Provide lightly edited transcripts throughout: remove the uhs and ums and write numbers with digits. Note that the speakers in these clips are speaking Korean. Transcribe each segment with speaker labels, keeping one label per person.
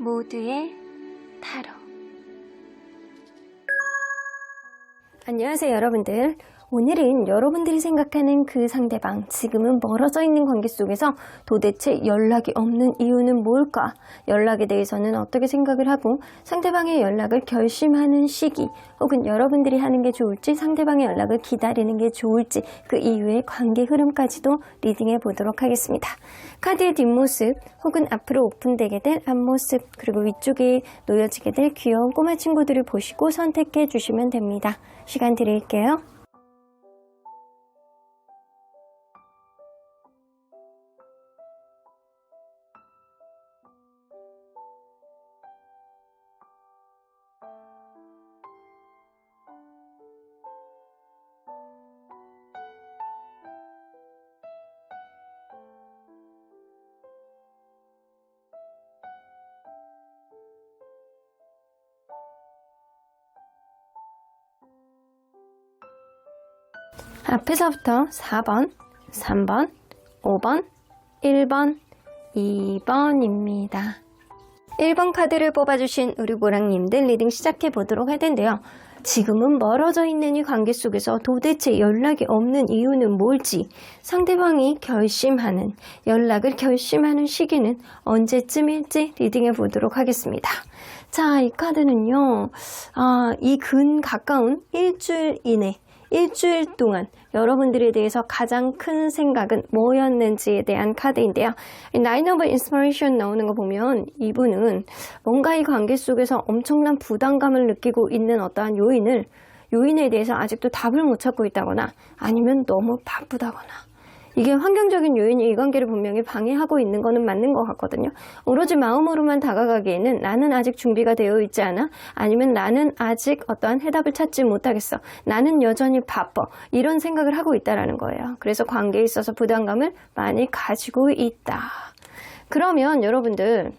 Speaker 1: 모두의 타로. 안녕하세요 여러분들. 오늘은 여러분들이 생각하는 그 상대방, 지금은 멀어져 있는 관계 속에서 도대체 연락이 없는 이유는 뭘까? 연락에 대해서는 어떻게 생각을 하고 상대방의 연락을 결심하는 시기, 혹은 여러분들이 하는 게 좋을지 상대방의 연락을 기다리는 게 좋을지 그 이후의 관계 흐름까지도 리딩해 보도록 하겠습니다. 카드의 뒷모습 혹은 앞으로 오픈되게 될 앞모습, 그리고 위쪽에 놓여지게 될 귀여운 꼬마 친구들을 보시고 선택해 주시면 됩니다. 시간 드릴게요. 앞에서부터 4번, 3번, 5번, 1번, 2번입니다. 1번 카드를 뽑아주신 우리 모랑님들 리딩 시작해 보도록 할 텐데요. 지금은 멀어져 있는 이 관계 속에서 도대체 연락이 없는 이유는 뭘지, 상대방이 결심하는, 연락을 결심하는 시기는 언제쯤일지 리딩해 보도록 하겠습니다. 자, 이 카드는요, 이 가까운 일주일 이내, 일주일 동안 여러분들에 대해서 가장 큰 생각은 뭐였는지에 대한 카드인데요. 나인 오브 인스피레이션 나오는 거 보면 이분은 뭔가 이 관계 속에서 엄청난 부담감을 느끼고 있는 어떠한 요인에 대해서 아직도 답을 못 찾고 있다거나, 아니면 너무 바쁘다거나, 이게 환경적인 요인이 이 관계를 분명히 방해하고 있는 거는 맞는 것 같거든요. 오로지 마음으로만 다가가기에는 나는 아직 준비가 되어 있지 않아, 아니면 나는 아직 어떠한 해답을 찾지 못하겠어, 나는 여전히 바빠, 이런 생각을 하고 있다라는 거예요. 그래서 관계에 있어서 부담감을 많이 가지고 있다. 그러면 여러분들,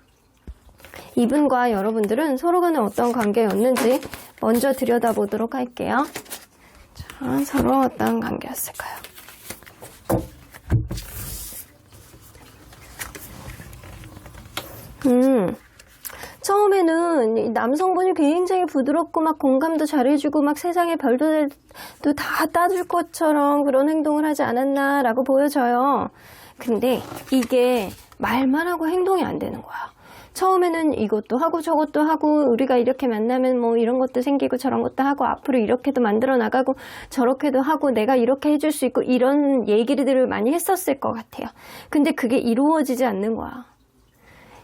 Speaker 1: 이분과 여러분들은 서로 간에 어떤 관계였는지 먼저 들여다보도록 할게요. 자, 서로 어떤 관계였을까요? 처음에는 남성분이 굉장히 부드럽고 막 공감도 잘해주고 막 세상의 별도 다 따줄 것처럼 그런 행동을 하지 않았나 라고 보여져요. 근데 이게 말만 하고 행동이 안 되는 거야. 처음에는 이것도 하고 저것도 하고, 우리가 이렇게 만나면 뭐 이런 것도 생기고 저런 것도 하고, 앞으로 이렇게도 만들어 나가고 저렇게도 하고, 내가 이렇게 해줄 수 있고, 이런 얘기들을 많이 했었을 것 같아요. 근데 그게 이루어지지 않는 거야.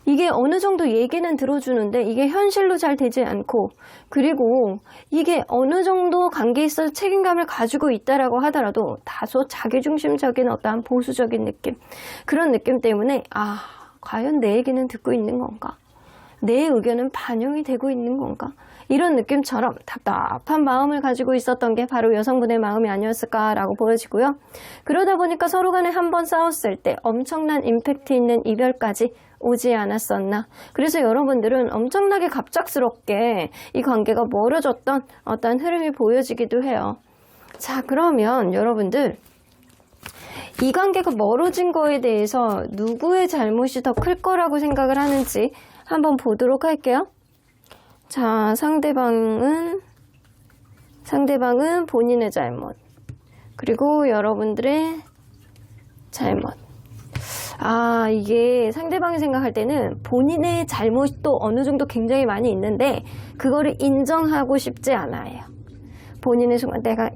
Speaker 1: 이게 어느 정도 얘기는 들어주는데 이게 현실로 잘 되지 않고, 그리고 이게 어느 정도 관계에 있어서 책임감을 가지고 있다라고 하더라도 다소 자기중심적인 어떠한 보수적인 느낌, 그런 느낌 때문에 과연 내 얘기는 듣고 있는 건가? 내 의견은 반영이 되고 있는 건가? 이런 느낌처럼 답답한 마음을 가지고 있었던 게 바로 여성분의 마음이 아니었을까라고 보여지고요. 그러다 보니까 서로 간에 한번 싸웠을 때 엄청난 임팩트 있는 이별까지 오지 않았었나. 그래서 여러분들은 엄청나게 갑작스럽게 이 관계가 멀어졌던 어떤 흐름이 보여지기도 해요. 자, 그러면 여러분들, 이 관계가 멀어진 거에 대해서 누구의 잘못이 더 클 거라고 생각을 하는지 한번 보도록 할게요. 자, 상대방은 본인의 잘못, 그리고 여러분들의 잘못. 이게 상대방이 생각할 때는 본인의 잘못도 어느 정도 굉장히 많이 있는데 그거를 인정하고 싶지 않아요. 본인의 순간 내가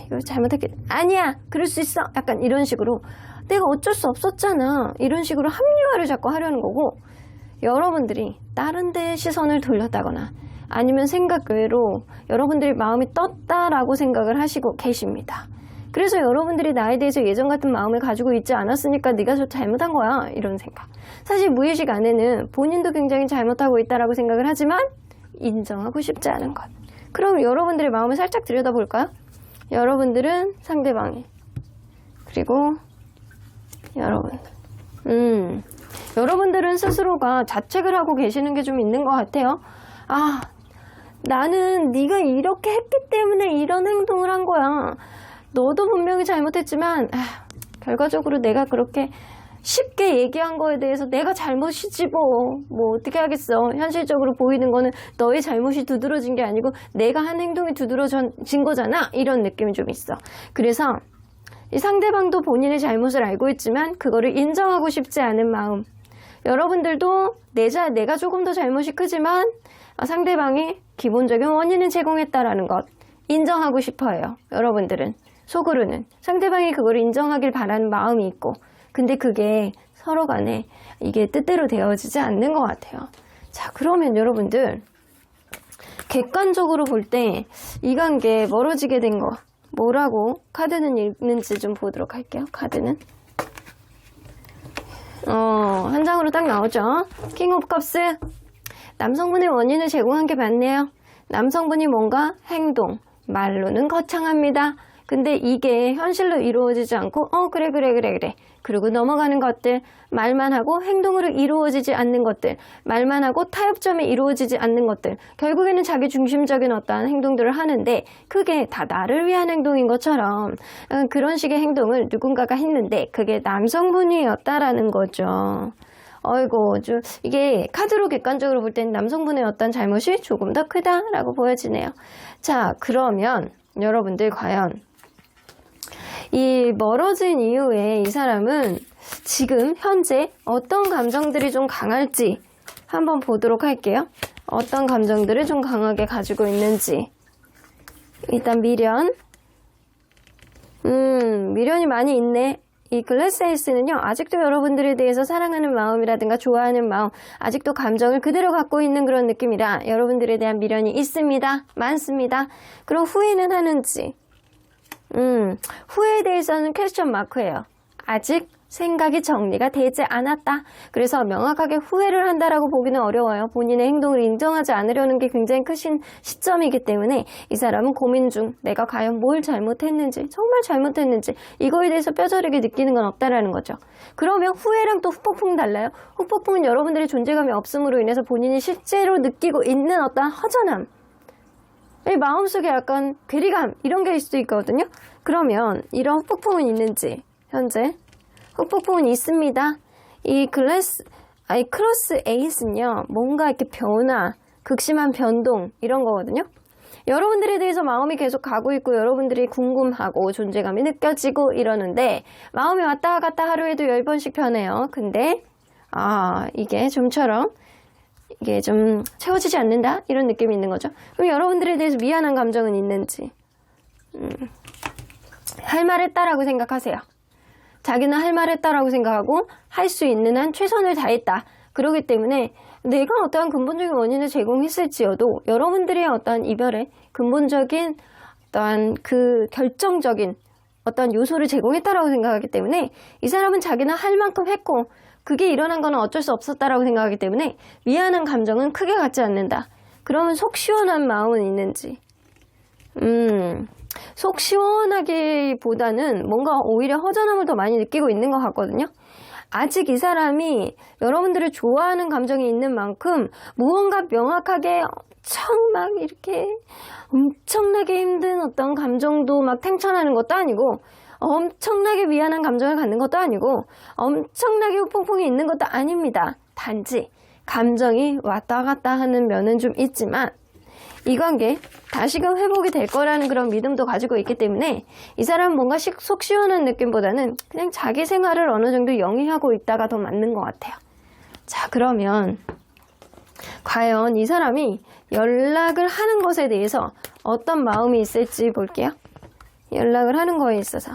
Speaker 1: 이거 잘못했겠다, 아니야 그럴 수 있어, 약간 이런 식으로, 내가 어쩔 수 없었잖아, 이런 식으로 합리화를 자꾸 하려는 거고, 여러분들이 다른 데에 시선을 돌렸다거나 아니면 생각 외로 여러분들이 마음이 떴다라고 생각을 하시고 계십니다. 그래서 여러분들이 나에 대해서 예전 같은 마음을 가지고 있지 않았으니까 네가 저 잘못한 거야, 이런 생각. 사실 무의식 안에는 본인도 굉장히 잘못하고 있다라고 생각을 하지만 인정하고 싶지 않은 것. 그럼 여러분들의 마음을 살짝 들여다볼까요? 여러분들은 상대방이, 그리고 여러분들은 스스로가 자책을 하고 계시는 게 좀 있는 것 같아요. 나는 네가 이렇게 했기 때문에 이런 행동을 한 거야. 너도 분명히 잘못했지만 결과적으로 내가 그렇게 쉽게 얘기한 거에 대해서 내가 잘못이지 뭐 어떻게 하겠어. 현실적으로 보이는 거는 너의 잘못이 두드러진 게 아니고 내가 한 행동이 두드러진 거잖아. 이런 느낌이 좀 있어. 그래서 이 상대방도 본인의 잘못을 알고 있지만 그거를 인정하고 싶지 않은 마음. 여러분들도 내가 조금 더 잘못이 크지만 상대방이 기본적인 원인을 제공했다라는 것 인정하고 싶어요. 여러분들은 속으로는 상대방이 그걸 인정하길 바라는 마음이 있고 근데 그게 서로 간에 이게 뜻대로 되어지지 않는 것 같아요. 자, 그러면 여러분들 객관적으로 볼 때 이 관계 멀어지게 된 거 뭐라고 카드는 있는지 좀 보도록 할게요. 카드는 한 장으로 딱 나오죠. 킹 오브 컵스. 남성분의 원인을 제공한 게 맞네요. 남성분이 뭔가 행동, 말로는 거창합니다. 근데 이게 현실로 이루어지지 않고 그래 그리고 넘어가는 것들, 말만 하고 행동으로 이루어지지 않는 것들, 말만 하고 타협점에 이루어지지 않는 것들, 결국에는 자기 중심적인 어떠한 행동들을 하는데 그게 다 나를 위한 행동인 것처럼 그런 식의 행동을 누군가가 했는데 그게 남성분이었다라는 거죠. 어이고, 이게 카드로 객관적으로 볼 때는 남성분의 어떤 잘못이 조금 더 크다라고 보여지네요. 자, 그러면 여러분들 과연 이 멀어진 이후에 이 사람은 지금 현재 어떤 감정들이 좀 강할지 한번 보도록 할게요. 어떤 감정들을 좀 강하게 가지고 있는지. 일단 미련. 미련이 많이 있네. 이 글래스 에이스는요, 아직도 여러분들에 대해서 사랑하는 마음이라든가 좋아하는 마음, 아직도 감정을 그대로 갖고 있는 그런 느낌이라 여러분들에 대한 미련이 있습니다. 많습니다. 그럼 후회는 하는지. 후회에 대해서는 퀘스천 마크예요. 아직 생각이 정리가 되지 않았다. 그래서 명확하게 후회를 한다라고 보기는 어려워요. 본인의 행동을 인정하지 않으려는 게 굉장히 크신 시점이기 때문에 이 사람은 고민 중 내가 과연 뭘 잘못했는지, 정말 잘못했는지 이거에 대해서 뼈저리게 느끼는 건 없다라는 거죠. 그러면 후회랑 또 후폭풍은 달라요. 후폭풍은 여러분들의 존재감이 없음으로 인해서 본인이 실제로 느끼고 있는 어떤 허전함, 마음속에 약간 괴리감 이런 게 있을 수도 있거든요. 그러면 이런 후폭풍은 있는지 현재 후폭풍은 있습니다. 이 크로스 에이스는요, 뭔가 이렇게 변화, 극심한 변동 이런 거거든요. 여러분들에 대해서 마음이 계속 가고 있고 여러분들이 궁금하고 존재감이 느껴지고 이러는데 마음이 왔다 갔다 하루에도 10번씩 변해요. 근데 이게 좀처럼 이게 좀 채워지지 않는다 이런 느낌이 있는 거죠. 그럼 여러분들에 대해서 미안한 감정은 있는지, 할 말 했다라고 생각하세요. 자기는 할 말 했다라고 생각하고 할 수 있는 한 최선을 다했다. 그렇기 때문에 내가 어떠한 근본적인 원인을 제공했을지어도 여러분들의 어떠한 이별의 근본적인 어떠한 그 결정적인 어떤 요소를 제공했다라고 생각하기 때문에 이 사람은 자기는 할 만큼 했고 그게 일어난 거는 어쩔 수 없었다라고 생각하기 때문에 미안한 감정은 크게 갖지 않는다. 그러면 속 시원한 마음은 있는지. 속 시원하기보다는 뭔가 오히려 허전함을 더 많이 느끼고 있는 것 같거든요. 아직 이 사람이 여러분들을 좋아하는 감정이 있는 만큼 무언가 명확하게 엄청 막 이렇게 엄청나게 힘든 어떤 감정도 막 탱천하는 것도 아니고 엄청나게 미안한 감정을 갖는 것도 아니고 엄청나게 후폭풍이 있는 것도 아닙니다. 단지 감정이 왔다 갔다 하는 면은 좀 있지만 이 관계 다시금 회복이 될 거라는 그런 믿음도 가지고 있기 때문에 이 사람은 뭔가 속 시원한 느낌보다는 그냥 자기 생활을 어느 정도 영위하고 있다가 더 맞는 것 같아요. 자, 그러면 과연 이 사람이 연락을 하는 것에 대해서 어떤 마음이 있을지 볼게요. 연락을 하는 거에 있어서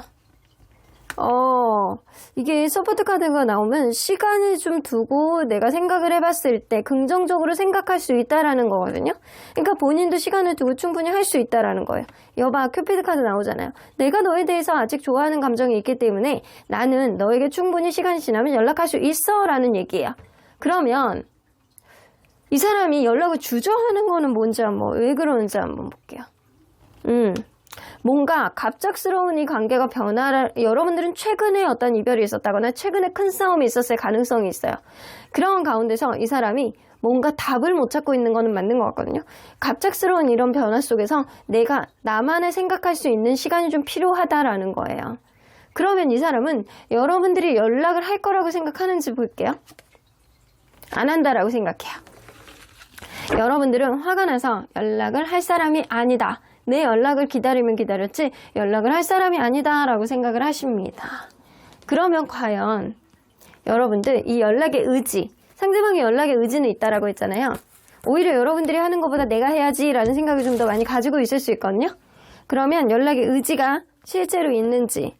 Speaker 1: 이게 서포트 카드가 나오면 시간을 좀 두고 내가 생각을 해봤을 때 긍정적으로 생각할 수 있다라는 거거든요. 그러니까 본인도 시간을 두고 충분히 할 수 있다라는 거예요. 여봐, 큐피드 카드 나오잖아요. 내가 너에 대해서 아직 좋아하는 감정이 있기 때문에 나는 너에게 충분히 시간이 지나면 연락할 수 있어 라는 얘기예요. 그러면 이 사람이 연락을 주저하는 거는 뭔지 왜 그러는지 한번 볼게요. 뭔가 갑작스러운 이 관계가 여러분들은 최근에 어떤 이별이 있었다거나 최근에 큰 싸움이 있었을 가능성이 있어요. 그런 가운데서 이 사람이 뭔가 답을 못 찾고 있는 거는 맞는 것 같거든요. 갑작스러운 이런 변화 속에서 나만의 생각할 수 있는 시간이 좀 필요하다라는 거예요. 그러면 이 사람은 여러분들이 연락을 할 거라고 생각하는지 볼게요. 안 한다라고 생각해요. 여러분들은 화가 나서 연락을 할 사람이 아니다. 내 연락을 기다리면 기다렸지 연락을 할 사람이 아니다 라고 생각을 하십니다. 그러면 과연 여러분들 이 연락의 의지, 상대방의 연락의 의지는 있다라고 했잖아요. 오히려 여러분들이 하는 것보다 내가 해야지 라는 생각을 좀 더 많이 가지고 있을 수 있거든요. 그러면 연락의 의지가 실제로 있는지,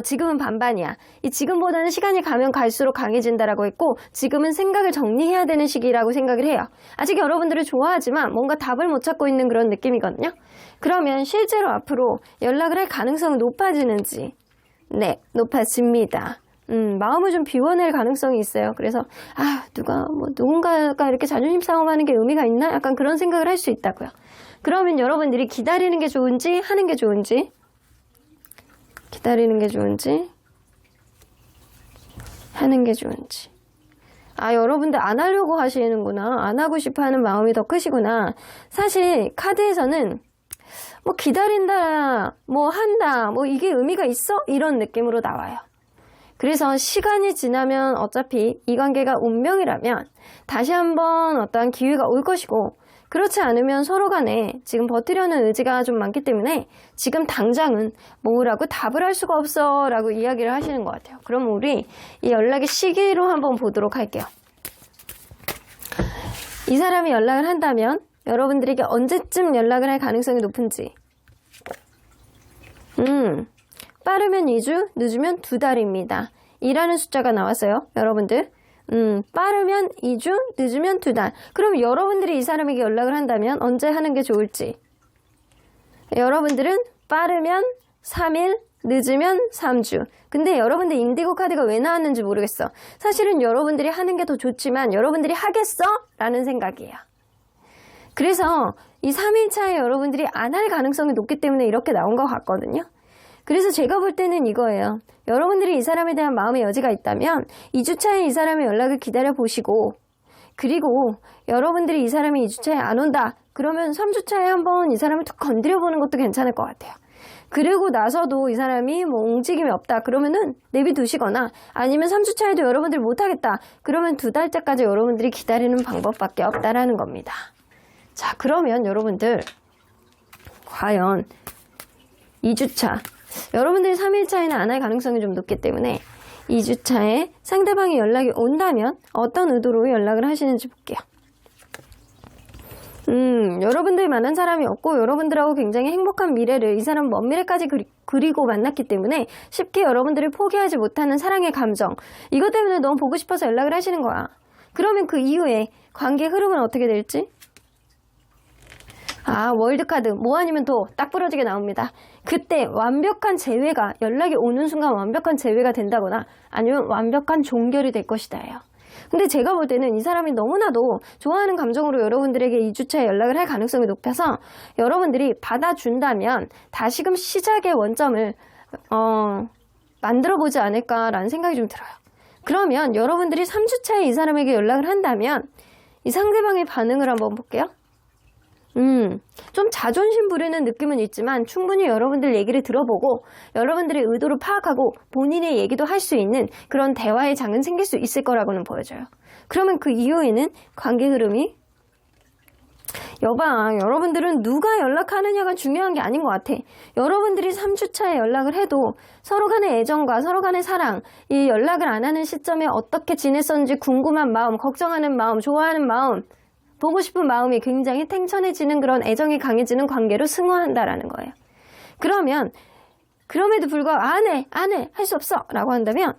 Speaker 1: 지금은 반반이야. 이 지금보다는 시간이 가면 갈수록 강해진다라고 했고, 지금은 생각을 정리해야 되는 시기라고 생각을 해요. 아직 여러분들을 좋아하지만 뭔가 답을 못 찾고 있는 그런 느낌이거든요. 그러면 실제로 앞으로 연락을 할 가능성은 높아지는지? 네, 높아집니다. 마음을 좀 비워낼 가능성이 있어요. 그래서 누군가가 이렇게 자존심 싸움하는 게 의미가 있나? 약간 그런 생각을 할 수 있다고요. 그러면 여러분들이 기다리는 게 좋은지 하는 게 좋은지, 기다리는 게 좋은지 하는 게 좋은지. 여러분들 안 하려고 하시는구나. 안 하고 싶어 하는 마음이 더 크시구나. 사실 카드에서는 뭐 기다린다, 뭐 한다, 뭐 이게 의미가 있어? 이런 느낌으로 나와요. 그래서 시간이 지나면 어차피 이 관계가 운명이라면 다시 한번 어떠한 기회가 올 것이고, 그렇지 않으면 서로 간에 지금 버티려는 의지가 좀 많기 때문에 지금 당장은 뭐라고 답을 할 수가 없어 라고 이야기를 하시는 것 같아요. 그럼 우리 이 연락의 시기로 한번 보도록 할게요. 이 사람이 연락을 한다면 여러분들에게 언제쯤 연락을 할 가능성이 높은지. 빠르면 2주, 늦으면 2달입니다. 2라는 숫자가 나왔어요. 여러분들. 빠르면 2주, 늦으면 2달. 그럼 여러분들이 이 사람에게 연락을 한다면 언제 하는 게 좋을지. 여러분들은 빠르면 3일, 늦으면 3주. 근데 여러분들 인디고 카드가 왜 나왔는지 모르겠어. 사실은 여러분들이 하는 게 더 좋지만 여러분들이 하겠어? 라는 생각이에요. 그래서 이 3일 차에 여러분들이 안 할 가능성이 높기 때문에 이렇게 나온 것 같거든요. 그래서 제가 볼 때는 이거예요. 여러분들이 이 사람에 대한 마음의 여지가 있다면 2주차에 이 사람의 연락을 기다려보시고, 그리고 여러분들이 이 사람이 2주차에 안 온다 그러면 3주차에 한번 이 사람을 툭 건드려보는 것도 괜찮을 것 같아요. 그리고 나서도 이 사람이 뭐 움직임이 없다 그러면은 내비두시거나, 아니면 3주차에도 여러분들이 못하겠다 그러면 2달째까지 여러분들이 기다리는 방법밖에 없다라는 겁니다. 자, 그러면 여러분들 과연 2주차, 여러분들이 3일차에는 안 할 가능성이 좀 높기 때문에 2주차에 상대방이 연락이 온다면 어떤 의도로 연락을 하시는지 볼게요. 여러분들이 만난 사람이 없고 여러분들하고 굉장히 행복한 미래를, 이 사람 먼 미래까지 그리고 만났기 때문에 쉽게 여러분들을 포기하지 못하는 사랑의 감정, 이것 때문에 너무 보고 싶어서 연락을 하시는 거야. 그러면 그 이후에 관계 흐름은 어떻게 될지? 월드카드 뭐 아니면 도 딱 부러지게 나옵니다. 그때 완벽한 재회가, 연락이 오는 순간 완벽한 재회가 된다거나 아니면 완벽한 종결이 될 것이다예요. 근데 제가 볼 때는 이 사람이 너무나도 좋아하는 감정으로 여러분들에게 2주차에 연락을 할 가능성이 높아서 여러분들이 받아준다면 다시금 시작의 원점을 만들어보지 않을까라는 생각이 좀 들어요. 그러면 여러분들이 3주차에 이 사람에게 연락을 한다면 이 상대방의 반응을 한번 볼게요. 좀 자존심 부리는 느낌은 있지만 충분히 여러분들 얘기를 들어보고 여러분들의 의도를 파악하고 본인의 얘기도 할 수 있는 그런 대화의 장은 생길 수 있을 거라고는 보여져요. 그러면 그 이후에는 관계 흐름이, 여러분들은 누가 연락하느냐가 중요한 게 아닌 것 같아. 여러분들이 3주차에 연락을 해도 서로 간의 애정과 서로 간의 사랑, 이 연락을 안 하는 시점에 어떻게 지냈었는지 궁금한 마음, 걱정하는 마음, 좋아하는 마음, 보고 싶은 마음이 굉장히 탱천해지는 그런 애정이 강해지는 관계로 승화한다라는 거예요. 그러면 그럼에도 불구하고 안 해, 할 수 없어 라고 한다면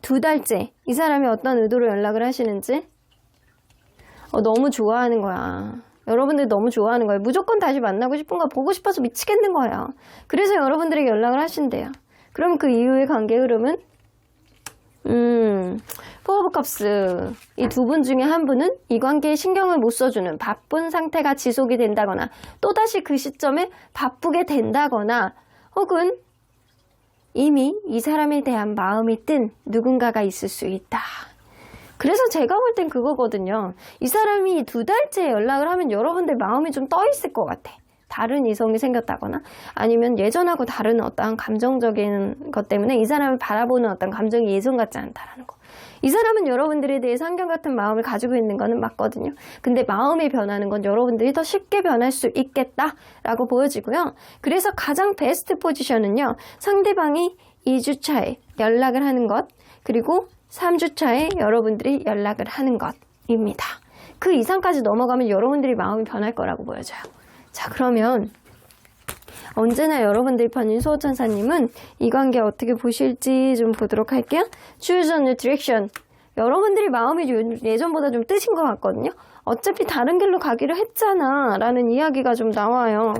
Speaker 1: 2달째 이 사람이 어떤 의도로 연락을 하시는지, 너무 좋아하는 거야. 여러분들 너무 좋아하는 거예요. 무조건 다시 만나고 싶은 거, 보고 싶어서 미치겠는 거예요. 그래서 여러분들에게 연락을 하신대요. 그럼 그 이후의 관계 흐름은 포 오브 컵스, 이 두 분 중에 한 분은 이 관계에 신경을 못 써주는 바쁜 상태가 지속이 된다거나 또다시 그 시점에 바쁘게 된다거나, 혹은 이미 이 사람에 대한 마음이 뜬 누군가가 있을 수 있다. 그래서 제가 볼 땐 그거거든요. 이 사람이 2달째 연락을 하면 여러분들 마음이 좀 떠 있을 것 같아. 다른 이성이 생겼다거나 아니면 예전하고 다른 어떠한 감정적인 것 때문에 이 사람을 바라보는 어떤 감정이 예전 같지 않다라는 거. 이 사람은 여러분들에 대해서 한결같은 마음을 가지고 있는 거는 맞거든요. 근데 마음이 변하는 건 여러분들이 더 쉽게 변할 수 있겠다라고 보여지고요. 그래서 가장 베스트 포지션은요. 상대방이 2주차에 연락을 하는 것, 그리고 3주차에 여러분들이 연락을 하는 것입니다. 그 이상까지 넘어가면 여러분들이 마음이 변할 거라고 보여져요. 자, 그러면 언제나 여러분들 편인 수호천사님은 이 관계 어떻게 보실지 좀 보도록 할게요. Choose a new direction. 여러분들이 마음이 예전보다 좀 뜨신 것 같거든요. 어차피 다른 길로 가기로 했잖아 라는 이야기가 좀 나와요.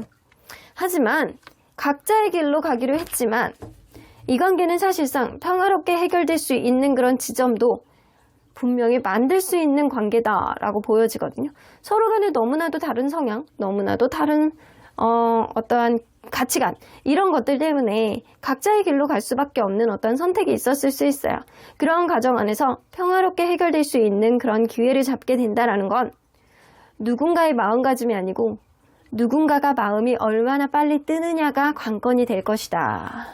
Speaker 1: 하지만 각자의 길로 가기로 했지만 이 관계는 사실상 평화롭게 해결될 수 있는 그런 지점도 분명히 만들 수 있는 관계다라고 보여지거든요. 서로 간에 너무나도 다른 성향, 너무나도 다른 어떠한 가치관 이런 것들 때문에 각자의 길로 갈 수밖에 없는 어떤 선택이 있었을 수 있어요. 그런 과정 안에서 평화롭게 해결될 수 있는 그런 기회를 잡게 된다라는 건 누군가의 마음가짐이 아니고 누군가가 마음이 얼마나 빨리 뜨느냐가 관건이 될 것이다.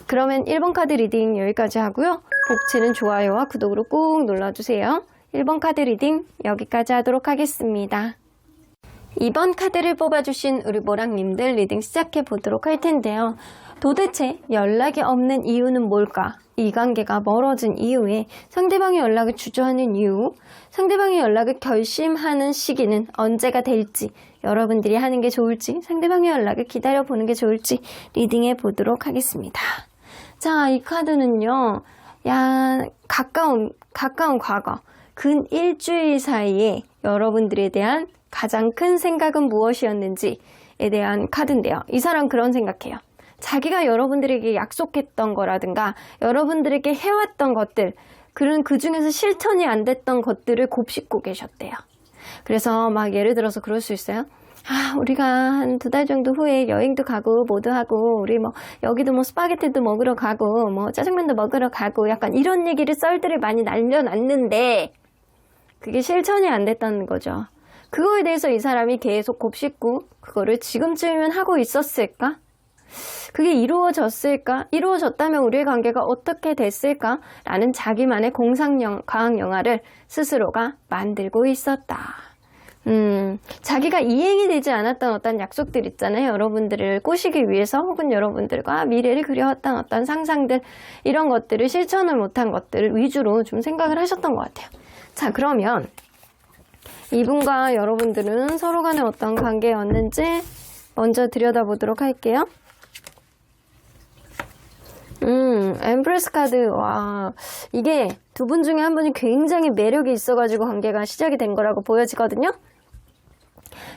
Speaker 1: 그러면 1번 카드 리딩 여기까지 하고요. 복채는 좋아요와 구독으로 꾹 눌러주세요. 1번 카드 리딩 여기까지 하도록 하겠습니다. 2번 카드를 뽑아주신 우리 모랑님들 리딩 시작해 보도록 할 텐데요. 도대체 연락이 없는 이유는 뭘까? 이 관계가 멀어진 이후에 상대방이 연락을 주저하는 이유, 상대방이 연락을 결심하는 시기는 언제가 될지, 여러분들이 하는 게 좋을지, 상대방의 연락을 기다려보는 게 좋을지 리딩해 보도록 하겠습니다. 자, 이 카드는요, 가까운 과거, 근 일주일 사이에 여러분들에 대한 가장 큰 생각은 무엇이었는지에 대한 카드인데요. 이 사람 그런 생각해요. 자기가 여러분들에게 약속했던 거라든가 여러분들에게 해왔던 것들, 그 중에서 실천이 안 됐던 것들을 곱씹고 계셨대요. 그래서 막 예를 들어서 그럴 수 있어요. 우리가 한 2달 정도 후에 여행도 가고 뭐도 하고 우리 뭐 여기도 뭐 스파게티도 먹으러 가고 뭐 짜장면도 먹으러 가고 약간 이런 얘기를 썰들을 많이 날려놨는데 그게 실천이 안 됐다는 거죠. 그거에 대해서 이 사람이 계속 곱씹고 그거를 지금쯤이면 하고 있었을까? 그게 이루어졌을까? 이루어졌다면 우리의 관계가 어떻게 됐을까? 라는 자기만의 과학 영화를 스스로가 만들고 있었다. 자기가 이행이 되지 않았던 어떤 약속들 있잖아요. 여러분들을 꼬시기 위해서 혹은 여러분들과 미래를 그려왔던 어떤 상상들, 이런 것들을 실천을 못한 것들 위주로 좀 생각을 하셨던 것 같아요. 자, 그러면 이분과 여러분들은 서로 간에 어떤 관계였는지 먼저 들여다보도록 할게요. 엠프레스 카드. 와, 이게 두 분 중에 한 분이 굉장히 매력이 있어가지고 관계가 시작이 된 거라고 보여지거든요.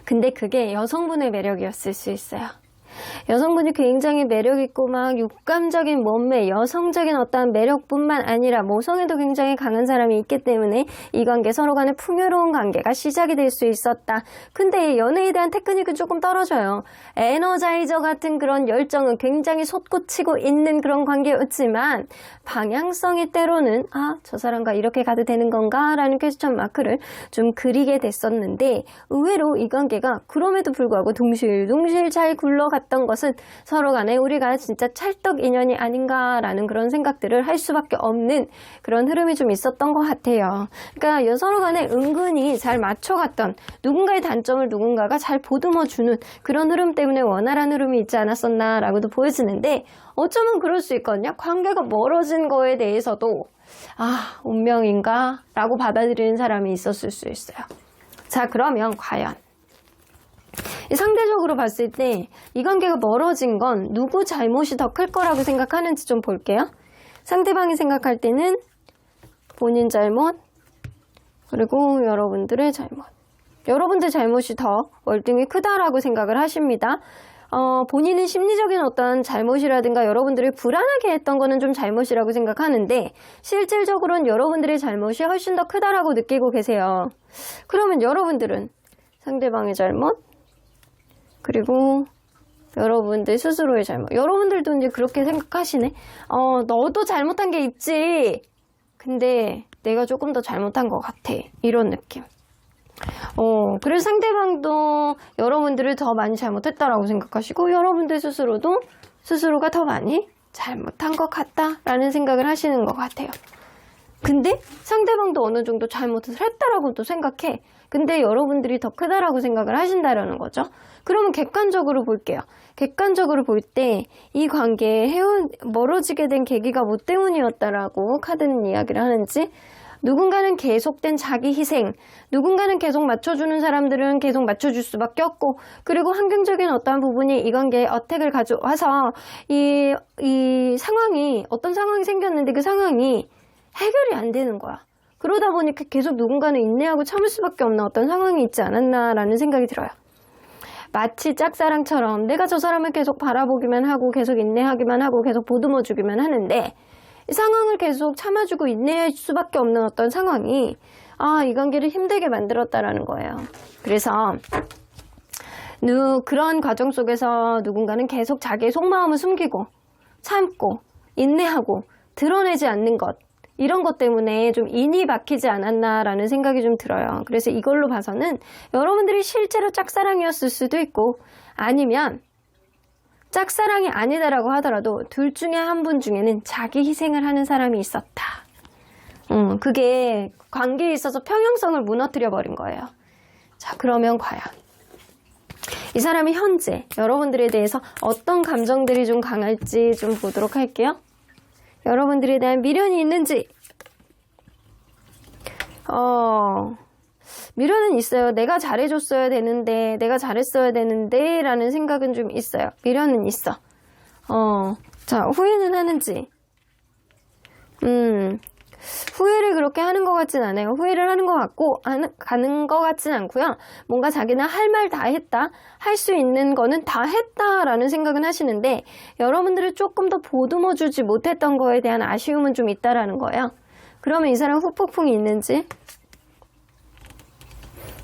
Speaker 1: 근데 그게 여성분의 매력이었을 수 있어요. 여성분이 굉장히 매력있고 막 육감적인 몸매, 여성적인 어떤 매력뿐만 아니라 모성에도 굉장히 강한 사람이 있기 때문에 이 관계 서로 간에 풍요로운 관계가 시작이 될 수 있었다. 근데 연애에 대한 테크닉은 조금 떨어져요. 에너자이저 같은 그런 열정은 굉장히 솟구치고 있는 그런 관계였지만 방향성이 때로는 저 사람과 이렇게 가도 되는 건가? 라는 퀘스천 마크를 좀 그리게 됐었는데 의외로 이 관계가 그럼에도 불구하고 둥실둥실 잘 굴러갔던 것은 서로 간에 우리가 진짜 찰떡 인연이 아닌가라는 그런 생각들을 할 수밖에 없는 그런 흐름이 좀 있었던 것 같아요. 그러니까 서로 간에 은근히 잘 맞춰갔던, 누군가의 단점을 누군가가 잘 보듬어주는 그런 흐름 때문에 원활한 흐름이 있지 않았었나라고도 보여지는데 어쩌면 그럴 수 있거든요. 관계가 멀어진 거에 대해서도 운명인가? 라고 받아들이는 사람이 있었을 수 있어요. 자, 그러면 과연 상대적으로 봤을 때 이 관계가 멀어진 건 누구 잘못이 더 클 거라고 생각하는지 좀 볼게요. 상대방이 생각할 때는 본인 잘못, 그리고 여러분들의 잘못. 여러분들 잘못이 더 월등히 크다라고 생각을 하십니다. 본인은 심리적인 어떤 잘못이라든가 여러분들을 불안하게 했던 거는 좀 잘못이라고 생각하는데 실질적으로는 여러분들의 잘못이 훨씬 더 크다라고 느끼고 계세요. 그러면 여러분들은 상대방의 잘못, 그리고 여러분들 스스로의 잘못. 여러분들도 이제 그렇게 생각하시네. 너도 잘못한 게 있지. 근데 내가 조금 더 잘못한 것 같아. 이런 느낌. 그래서 상대방도 여러분들을 더 많이 잘못했다라고 생각하시고 여러분들 스스로가 더 많이 잘못한 것 같다라는 생각을 하시는 것 같아요. 근데 상대방도 어느 정도 잘못을 했다라고도 생각해. 근데 여러분들이 더 크다라고 생각을 하신다라는 거죠. 그러면 객관적으로 볼게요. 객관적으로 볼 때 이 관계에 멀어지게 된 계기가 뭐 때문이었다라고 카드는 이야기를 하는지, 누군가는 계속된 자기 희생, 누군가는 계속 맞춰주는 사람들은 계속 맞춰줄 수밖에 없고, 그리고 환경적인 어떠한 부분이 이 관계에 어택을 가져와서 이 상황이, 어떤 상황이 생겼는데 그 상황이 해결이 안 되는 거야. 그러다 보니까 계속 누군가는 인내하고 참을 수밖에 없는 어떤 상황이 있지 않았나라는 생각이 들어요. 마치 짝사랑처럼 내가 저 사람을 계속 바라보기만 하고 계속 인내하기만 하고 계속 보듬어주기만 하는데 이 상황을 계속 참아주고 인내할 수밖에 없는 어떤 상황이 이 관계를 힘들게 만들었다라는 거예요. 그래서 그런 과정 속에서 누군가는 계속 자기의 속마음을 숨기고 참고 인내하고 드러내지 않는 것, 이런 것 때문에 좀 인이 박히지 않았나라는 생각이 좀 들어요. 그래서 이걸로 봐서는 여러분들이 실제로 짝사랑이었을 수도 있고 아니면 짝사랑이 아니다라고 하더라도 둘 중에 한 분 중에는 자기 희생을 하는 사람이 있었다. 그게 관계에 있어서 평형성을 무너뜨려 버린 거예요. 자, 그러면 과연 이 사람이 현재 여러분들에 대해서 어떤 감정들이 좀 강할지 좀 보도록 할게요. 여러분들에 대한 미련이 있는지. 미련은 있어요. 내가 잘해줬어야 되는데, 내가 잘했어야 되는데 라는 생각은 좀 있어요. 미련은 있어. 자, 후회는 하는지. 후회를 그렇게 하는 것 같진 않아요. 후회를 하는 것 같고 가는 것 같진 않고요. 뭔가 자기는 할 말 다 했다, 할 수 있는 거는 다 했다라는 생각은 하시는데 여러분들을 조금 더 보듬어주지 못했던 거에 대한 아쉬움은 좀 있다라는 거예요. 그러면 이 사람 후폭풍이 있는지?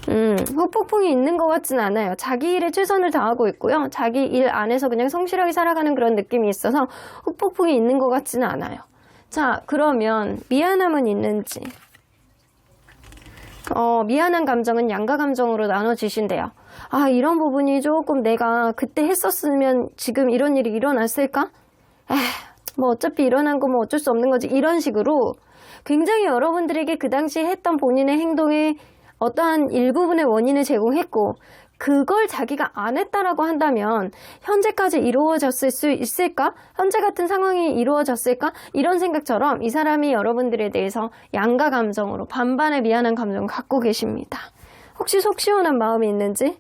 Speaker 1: 후폭풍이 있는 것 같진 않아요. 자기 일에 최선을 다하고 있고요. 자기 일 안에서 그냥 성실하게 살아가는 그런 느낌이 있어서 후폭풍이 있는 것 같지는 않아요. 자, 그러면 미안함은 있는지. 미안한 감정은 양가 감정으로 나눠지신대요. 이런 부분이 조금 내가 그때 했었으면 지금 이런 일이 일어났을까? 뭐 어차피 일어난 거 뭐 어쩔 수 없는 거지. 이런 식으로 굉장히 여러분들에게 그 당시에 했던 본인의 행동에 어떠한 일부분의 원인을 제공했고 그걸 자기가 안 했다라고 한다면 현재까지 이루어졌을 수 있을까? 현재 같은 상황이 이루어졌을까? 이런 생각처럼 이 사람이 여러분들에 대해서 양가 감정으로 반반의 미안한 감정을 갖고 계십니다. 혹시 속 시원한 마음이 있는지?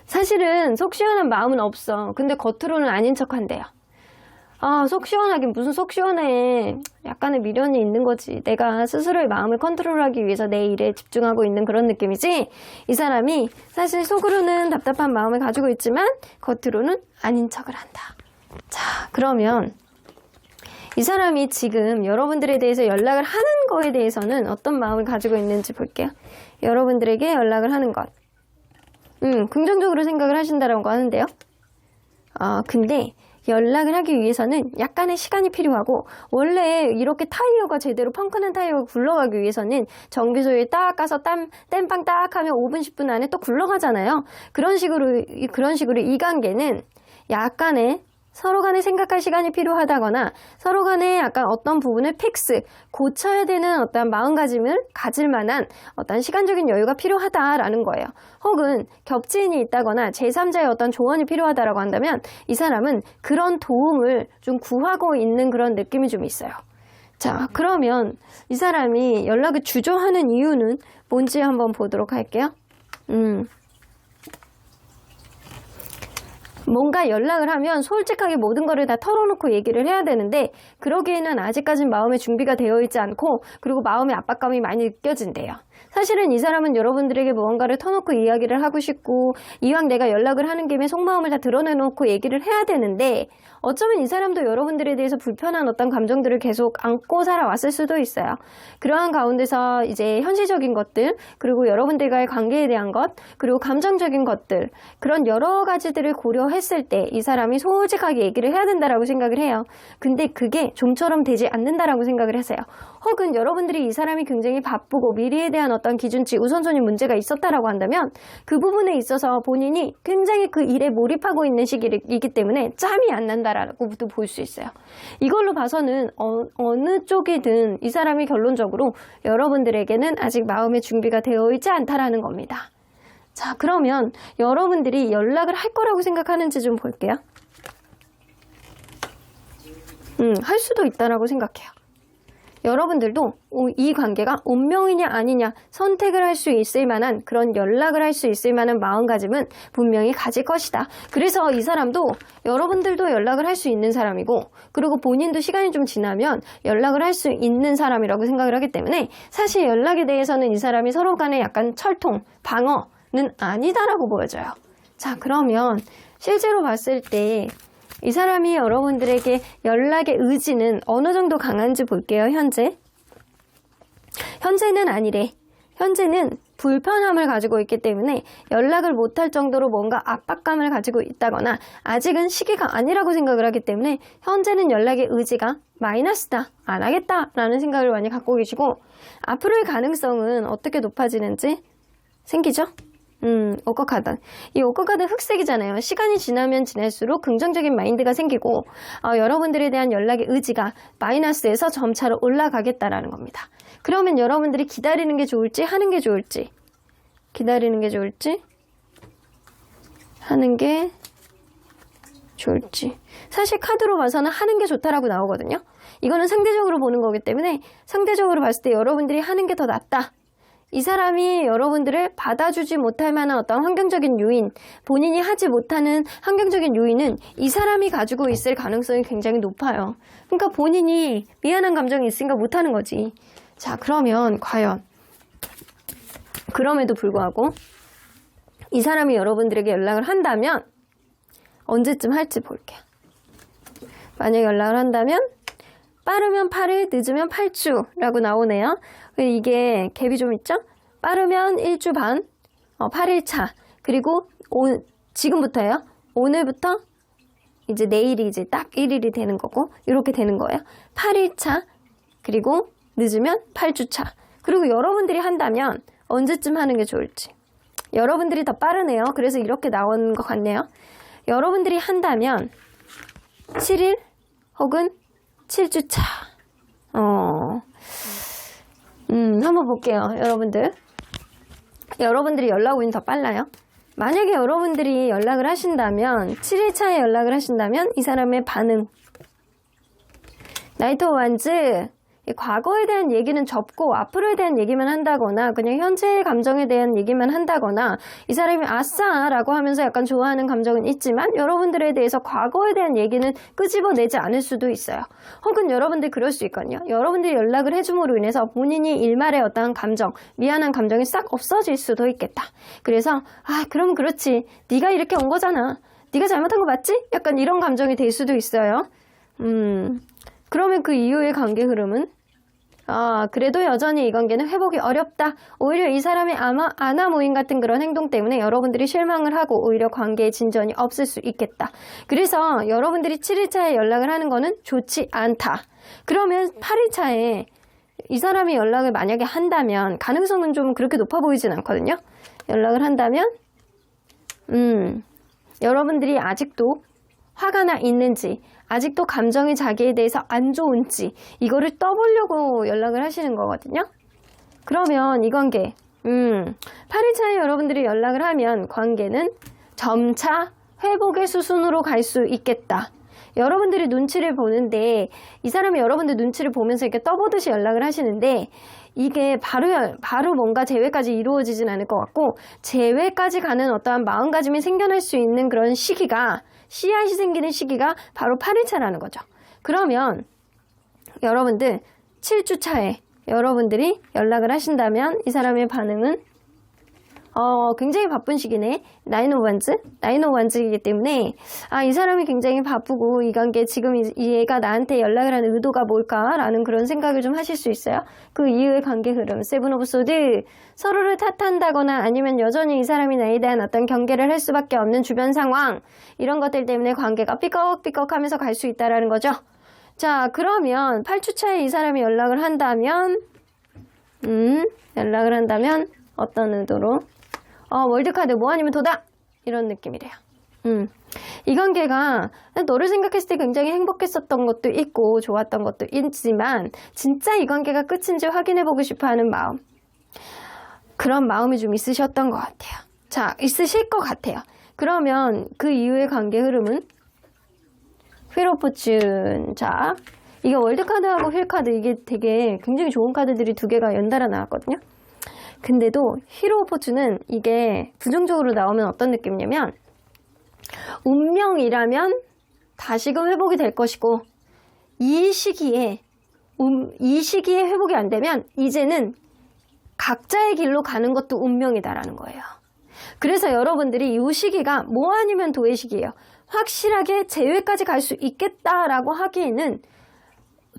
Speaker 1: 사실은 속 시원한 마음은 없어. 근데 겉으로는 아닌 척한대요. 속 시원하긴 무슨 속 시원해. 약간의 미련이 있는 거지. 내가 스스로의 마음을 컨트롤하기 위해서 내 일에 집중하고 있는 그런 느낌이지. 이 사람이 사실 속으로는 답답한 마음을 가지고 있지만 겉으로는 아닌 척을 한다. 자, 그러면 이 사람이 지금 여러분들에 대해서 연락을 하는 거에 대해서는 어떤 마음을 가지고 있는지 볼게요. 여러분들에게 연락을 하는 것. 긍정적으로 생각을 하신다라고 하는데요. 근데 연락을 하기 위해서는 약간의 시간이 필요하고 원래 이렇게 타이어가 제대로 펑크난 타이어가 굴러가기 위해서는 정비소에 딱 가서 땜빵 딱 하면 5분 10분 안에 또 굴러가잖아요. 그런 식으로 이 관계는 약간의 서로 간에 생각할 시간이 필요하다거나 서로 간에 약간 어떤 부분을 고쳐야 되는 어떤 마음가짐을 가질 만한 어떤 시간적인 여유가 필요하다라는 거예요. 혹은 겹지인이 있다거나 제3자의 어떤 조언이 필요하다라고 한다면 이 사람은 그런 도움을 좀 구하고 있는 그런 느낌이 좀 있어요. 자, 그러면 이 사람이 연락을 주저하는 이유는 뭔지 한번 보도록 할게요. 뭔가 연락을 하면 솔직하게 모든 거를 다 털어놓고 얘기를 해야 되는데 그러기에는 아직까진 마음의 준비가 되어 있지 않고 그리고 마음의 압박감이 많이 느껴진대요. 사실은 이 사람은 여러분들에게 무언가를 터놓고 이야기를 하고 싶고 이왕 내가 연락을 하는 김에 속마음을 다 드러내놓고 얘기를 해야 되는데 어쩌면 이 사람도 여러분들에 대해서 불편한 어떤 감정들을 계속 안고 살아왔을 수도 있어요. 그러한 가운데서 이제 현실적인 것들, 그리고 여러분들과의 관계에 대한 것, 그리고 감정적인 것들, 그런 여러 가지들을 고려했을 때 이 사람이 솔직하게 얘기를 해야 된다라고 생각을 해요. 근데 그게 좀처럼 되지 않는다라고 생각을 하세요. 혹은 여러분들이 이 사람이 굉장히 바쁘고 미래에 대한 어떤 기준치, 우선순위 문제가 있었다라고 한다면 그 부분에 있어서 본인이 굉장히 그 일에 몰입하고 있는 시기이기 때문에 짬이 안 난다라고도 볼 수 있어요. 이걸로 봐서는 어느 쪽이든 이 사람이 결론적으로 여러분들에게는 아직 마음의 준비가 되어 있지 않다라는 겁니다. 자, 그러면 여러분들이 연락을 할 거라고 생각하는지 좀 볼게요. 할 수도 있다라고 생각해요. 여러분들도 이 관계가 운명이냐 아니냐 선택을 할 수 있을 만한 그런 연락을 할 수 있을 만한 마음가짐은 분명히 가질 것이다. 그래서 이 사람도 여러분들도 연락을 할 수 있는 사람이고 그리고 본인도 시간이 좀 지나면 연락을 할 수 있는 사람이라고 생각을 하기 때문에 사실 연락에 대해서는 이 사람이 서로 간에 약간 철통, 방어는 아니다라고 보여져요. 자, 그러면 실제로 봤을 때 이 사람이 여러분들에게 연락의 의지는 어느 정도 강한지 볼게요. 현재는 아니래. 현재는 불편함을 가지고 있기 때문에 연락을 못할 정도로 뭔가 압박감을 가지고 있다거나 아직은 시기가 아니라고 생각을 하기 때문에 현재는 연락의 의지가 마이너스다, 안 하겠다라는 생각을 많이 갖고 계시고 앞으로의 가능성은 어떻게 높아지는지 생기죠? 오커카드. 이 오커카드 흑색이잖아요. 시간이 지나면 지날수록 긍정적인 마인드가 생기고 여러분들에 대한 연락의 의지가 마이너스에서 점차로 올라가겠다라는 겁니다. 그러면 여러분들이 기다리는 게 좋을지 하는 게 좋을지, 기다리는 게 좋을지 하는 게 좋을지. 사실 카드로 봐서는 하는 게 좋다라고 나오거든요. 이거는 상대적으로 보는 거기 때문에 상대적으로 봤을 때 여러분들이 하는 게 더 낫다. 이 사람이 여러분들을 받아주지 못할 만한 어떤 환경적인 요인, 본인이 하지 못하는 환경적인 요인은 이 사람이 가지고 있을 가능성이 굉장히 높아요. 그러니까 본인이 미안한 감정이 있으니까 못하는 거지. 자, 그러면 과연 그럼에도 불구하고 이 사람이 여러분들에게 연락을 한다면 언제쯤 할지 볼게요. 만약 연락을 한다면 빠르면 8일, 늦으면 8주라고 나오네요. 이게 갭이 좀 있죠? 빠르면 1주 반, 8일 차. 그리고 지금부터예요. 오늘부터 이제 내일이 이제 딱 1일이 되는 거고 이렇게 되는 거예요. 8일 차, 그리고 늦으면 8주 차. 그리고 여러분들이 한다면 언제쯤 하는 게 좋을지. 여러분들이 더 빠르네요. 그래서 이렇게 나온 것 같네요. 여러분들이 한다면 7일 혹은 7주차. 한번 볼게요. 여러분들이 연락 오긴 더 빨라요. 만약에 여러분들이 연락을 하신다면 7일차에 연락을 하신다면 이 사람의 반응, 나이트 오브 완즈, 과거에 대한 얘기는 접고 앞으로에 대한 얘기만 한다거나 그냥 현재의 감정에 대한 얘기만 한다거나 이 사람이 아싸 라고 하면서 약간 좋아하는 감정은 있지만 여러분들에 대해서 과거에 대한 얘기는 끄집어내지 않을 수도 있어요. 혹은 여러분들 그럴 수 있거든요. 여러분들이 연락을 해줌으로 인해서 본인이 일말의 어떠한 감정, 미안한 감정이 싹 없어질 수도 있겠다. 그래서 그럼 그렇지, 네가 이렇게 온 거잖아, 네가 잘못한 거 맞지? 약간 이런 감정이 될 수도 있어요. 그러면 그 이후의 관계 흐름은 그래도 여전히 이 관계는 회복이 어렵다. 오히려 이 사람의 아나무인 같은 그런 행동 때문에 여러분들이 실망을 하고 오히려 관계의 진전이 없을 수 있겠다. 그래서 여러분들이 7일차에 연락을 하는 거는 좋지 않다. 그러면 8일차에 이 사람이 연락을 만약에 한다면 가능성은 좀 그렇게 높아 보이진 않거든요. 연락을 한다면 여러분들이 아직도 화가 나 있는지, 아직도 감정이 자기에 대해서 안 좋은지 이거를 떠보려고 연락을 하시는 거거든요. 그러면 이 관계 8일차에 여러분들이 연락을 하면 관계는 점차 회복의 수순으로 갈 수 있겠다. 여러분들이 눈치를 보는데 이 사람이 여러분들 눈치를 보면서 이렇게 떠보듯이 연락을 하시는데 이게 바로 뭔가 재회까지 이루어지진 않을 것 같고 재회까지 가는 어떠한 마음가짐이 생겨날 수 있는 그런 시기가, 씨앗이 생기는 시기가 바로 8일차라는 거죠. 그러면 여러분들 7주 차에 여러분들이 연락을 하신다면 이 사람의 반응은 굉장히 바쁜 시기네. 나인 오브 원즈이기 때문에 이 사람이 굉장히 바쁘고 이 관계 지금 얘가 나한테 연락을 하는 의도가 뭘까라는 그런 생각을 좀 하실 수 있어요. 그 이후의 관계 흐름, 세븐 오브 소드, 서로를 탓한다거나 아니면 여전히 이 사람이 나에 대한 어떤 경계를 할 수밖에 없는 주변 상황, 이런 것들 때문에 관계가 삐걱삐걱하면서 갈 수 있다라는 거죠. 자, 그러면 8주차에 이 사람이 연락을 한다면 어떤 의도로? 월드카드 뭐 아니면 도다! 이런 느낌이래요. 이 관계가 너를 생각했을 때 굉장히 행복했었던 것도 있고 좋았던 것도 있지만 진짜 이 관계가 끝인지 확인해보고 싶어하는 마음, 그런 마음이 좀 있으셨던 것 같아요. 자, 있으실 것 같아요. 그러면 그 이후의 관계 흐름은 휠 오브 포춘. 자, 이게 월드카드하고 휠카드, 이게 되게 굉장히 좋은 카드들이 두 개가 연달아 나왔거든요. 근데도 휠 오브 포춘은 이게 부정적으로 나오면 어떤 느낌이냐면, 운명이라면 다시금 회복이 될 것이고, 이 시기에 회복이 안 되면 이제는 각자의 길로 가는 것도 운명이다라는 거예요. 그래서 여러분들이 이 시기가 뭐 아니면 도의 시기예요. 확실하게 재회까지 갈 수 있겠다라고 하기에는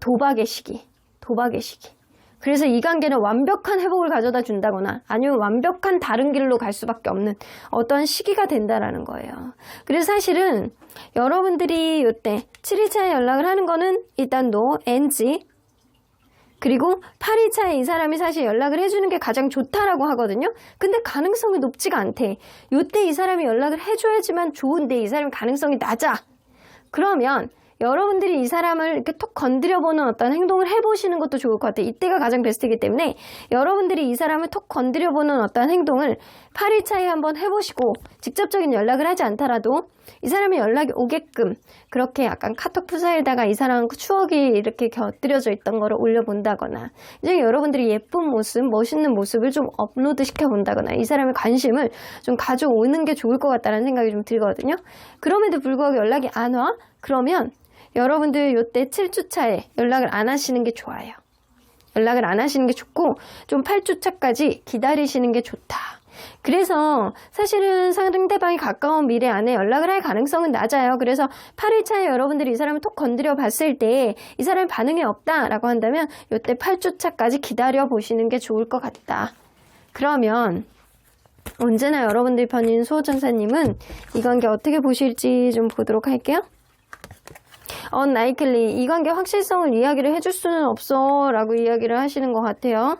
Speaker 1: 도박의 시기. 그래서 이 관계는 완벽한 회복을 가져다 준다거나 아니면 완벽한 다른 길로 갈 수밖에 없는 어떤 시기가 된다라는 거예요. 그래서 사실은 여러분들이 이때 7일차에 연락을 하는 거는 일단 no, NG. 그리고 8일차에 이 사람이 사실 연락을 해주는 게 가장 좋다라고 하거든요. 근데 가능성이 높지가 않대. 이때 이 사람이 연락을 해줘야지만 좋은데 이 사람이 가능성이 낮아. 그러면 여러분들이 이 사람을 이렇게 톡 건드려보는 어떤 행동을 해보시는 것도 좋을 것 같아요. 이때가 가장 베스트이기 때문에 여러분들이 이 사람을 톡 건드려보는 어떤 행동을 8일차에 한번 해보시고, 직접적인 연락을 하지 않더라도 이 사람의 연락이 오게끔 그렇게 약간 카톡 프사에다가 이 사람 추억이 이렇게 곁들여져 있던 거를 올려본다거나, 이제 여러분들이 예쁜 모습, 멋있는 모습을 좀 업로드 시켜본다거나 이 사람의 관심을 좀 가져오는 게 좋을 것 같다는 생각이 좀 들거든요. 그럼에도 불구하고 연락이 안 와? 그러면 여러분들 요때 7주차에 연락을 안 하시는 게 좋아요. 연락을 안 하시는 게 좋고 좀 8주차까지 기다리시는 게 좋다. 그래서 사실은 상대방이 가까운 미래 안에 연락을 할 가능성은 낮아요. 그래서 8일차에 여러분들이 이 사람을 톡 건드려 봤을 때 이 사람이 반응이 없다라고 한다면 요때 8주차까지 기다려 보시는 게 좋을 것 같다. 그러면 언제나 여러분들 편인 수호천사님은 이 관계 어떻게 보실지 좀 보도록 할게요. unlikely, 이 관계 확실성을 이야기를 해줄 수는 없어 라고 이야기를 하시는 것 같아요.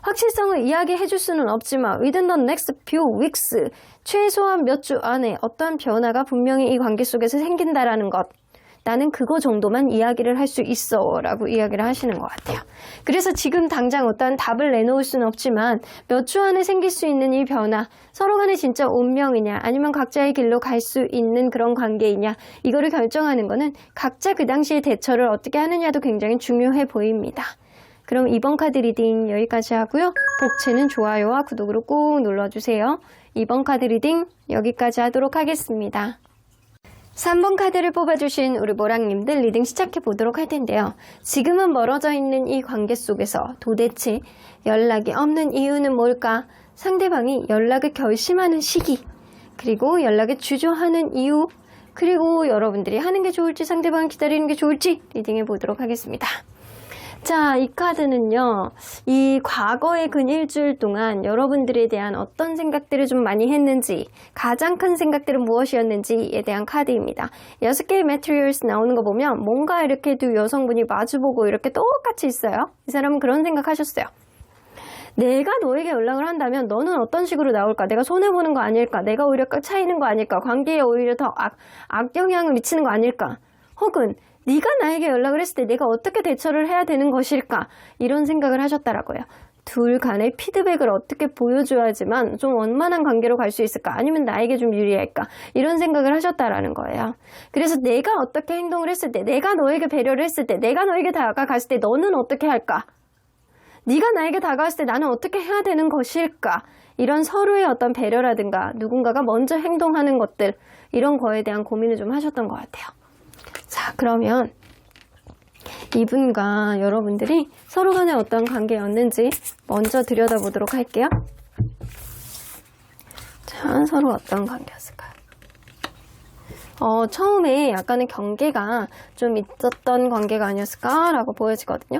Speaker 1: 확실성을 이야기해줄 수는 없지만 within the next few weeks, 최소한 몇 주 안에 어떠한 변화가 분명히 이 관계 속에서 생긴다라는 것, 나는 그거 정도만 이야기를 할 수 있어 라고 이야기를 하시는 것 같아요. 그래서 지금 당장 어떠한 답을 내놓을 수는 없지만 몇 주 안에 생길 수 있는 이 변화, 서로 간에 진짜 운명이냐 아니면 각자의 길로 갈 수 있는 그런 관계이냐, 이거를 결정하는 거는 각자 그 당시의 대처를 어떻게 하느냐도 굉장히 중요해 보입니다. 그럼 이번 카드 리딩 여기까지 하고요. 복채는 좋아요와 구독으로 꼭 눌러주세요. 이번 카드 리딩 여기까지 하도록 하겠습니다. 3번 카드를 뽑아주신 우리 모랑님들 리딩 시작해 보도록 할 텐데요. 지금은 멀어져 있는 이 관계 속에서 도대체 연락이 없는 이유는 뭘까? 상대방이 연락을 결심하는 시기, 그리고 연락을 주저하는 이유, 그리고 여러분들이 하는 게 좋을지 상대방을 기다리는 게 좋을지 리딩해 보도록 하겠습니다. 자, 이 카드는요, 이 과거의 근 일주일 동안 여러분들에 대한 어떤 생각들을 좀 많이 했는지, 가장 큰 생각들은 무엇이었는지에 대한 카드입니다. 6개의 materials 나오는 거 보면 뭔가 이렇게 두 여성분이 마주보고 이렇게 똑같이 있어요. 이 사람은 그런 생각하셨어요. 내가 너에게 연락을 한다면 너는 어떤 식으로 나올까? 내가 손해보는 거 아닐까? 내가 오히려 차이는 거 아닐까? 관계에 오히려 더 악영향을 미치는 거 아닐까? 혹은 네가 나에게 연락을 했을 때 내가 어떻게 대처를 해야 되는 것일까? 이런 생각을 하셨다라고요. 둘 간의 피드백을 어떻게 보여줘야지만 좀 원만한 관계로 갈 수 있을까? 아니면 나에게 좀 유리할까? 이런 생각을 하셨다라는 거예요. 그래서 내가 어떻게 행동을 했을 때, 내가 너에게 배려를 했을 때, 내가 너에게 다가갔을 때 너는 어떻게 할까? 네가 나에게 다가왔을 때 나는 어떻게 해야 되는 것일까? 이런 서로의 어떤 배려라든가 누군가가 먼저 행동하는 것들, 이런 거에 대한 고민을 좀 하셨던 것 같아요. 자, 그러면 이분과 여러분들이 서로 간에 어떤 관계였는지 먼저 들여다보도록 할게요. 자, 서로 어떤 관계였을까요? 처음에 약간의 경계가 좀 있었던 관계가 아니었을까라고 보여지거든요.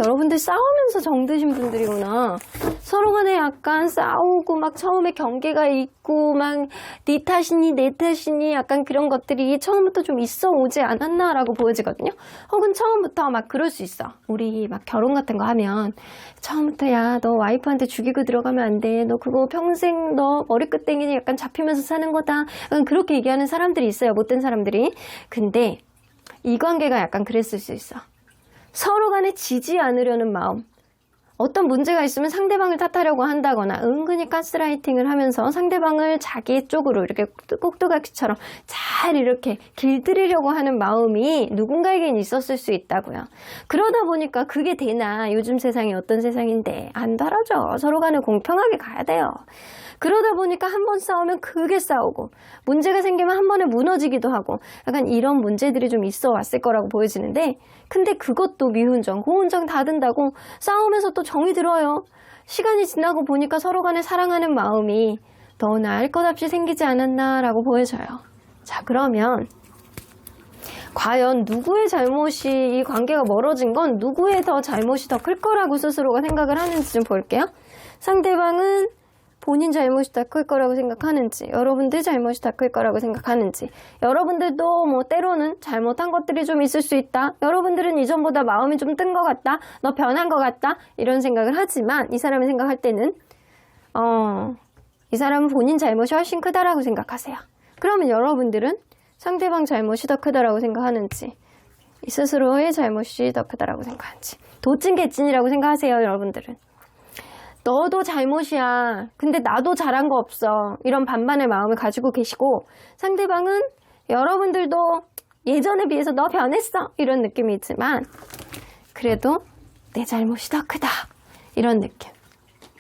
Speaker 1: 여러분들 싸우면서 정드신 분들이구나. 서로 간에 약간 싸우고 막 처음에 경계가 있고 막 네 탓이니 내 탓이니 약간 그런 것들이 처음부터 좀 있어 오지 않았나라고 보여지거든요. 혹은 처음부터 막 그럴 수 있어. 우리 막 결혼 같은 거 하면 처음부터 야, 너 와이프한테 죽이고 들어가면 안 돼. 너 그거 평생 너 머리끝땡이 약간 잡히면서 사는 거다. 약간 그렇게 얘기하는 사람들이 있어요. 못된 사람들이. 근데 이 관계가 약간 그랬을 수 있어. 서로 간에 지지 않으려는 마음. 어떤 문제가 있으면 상대방을 탓하려고 한다거나 은근히 가스라이팅을 하면서 상대방을 자기 쪽으로 이렇게 꼭두각시처럼 잘 이렇게 길들이려고 하는 마음이 누군가에겐 있었을 수 있다고요. 그러다 보니까 그게 되나? 요즘 세상이 어떤 세상인데 안 달아져. 서로 간에 공평하게 가야 돼요. 그러다 보니까 한 번 싸우면 크게 싸우고 문제가 생기면 한 번에 무너지기도 하고 약간 이런 문제들이 좀 있어 왔을 거라고 보여지는데 근데 그것도 미운정, 고운정 다 든다고 싸우면서 또 정이 들어요. 시간이 지나고 보니까 서로 간에 사랑하는 마음이 너나 알 것 없이 생기지 않았나라고 보여져요. 자, 그러면 과연 누구의 잘못이 이 관계가 멀어진 건 누구의 더 잘못이 더 클 거라고 스스로가 생각을 하는지 좀 볼게요. 상대방은 본인 잘못이 더 클 거라고 생각하는지, 여러분들 잘못이 더 클 거라고 생각하는지, 여러분들도 뭐 때로는 잘못한 것들이 좀 있을 수 있다. 여러분들은 이전보다 마음이 좀 뜬 것 같다. 너 변한 것 같다. 이런 생각을 하지만 이 사람이 생각할 때는 이 사람은 본인 잘못이 훨씬 크다라고 생각하세요. 그러면 여러분들은 상대방 잘못이 더 크다라고 생각하는지, 스스로의 잘못이 더 크다라고 생각하는지, 도찐개찐이라고 생각하세요, 여러분들은. 너도 잘못이야. 근데 나도 잘한 거 없어. 이런 반반의 마음을 가지고 계시고 상대방은 여러분들도 예전에 비해서 너 변했어. 이런 느낌이 있지만 그래도 내 잘못이 더 크다. 이런 느낌.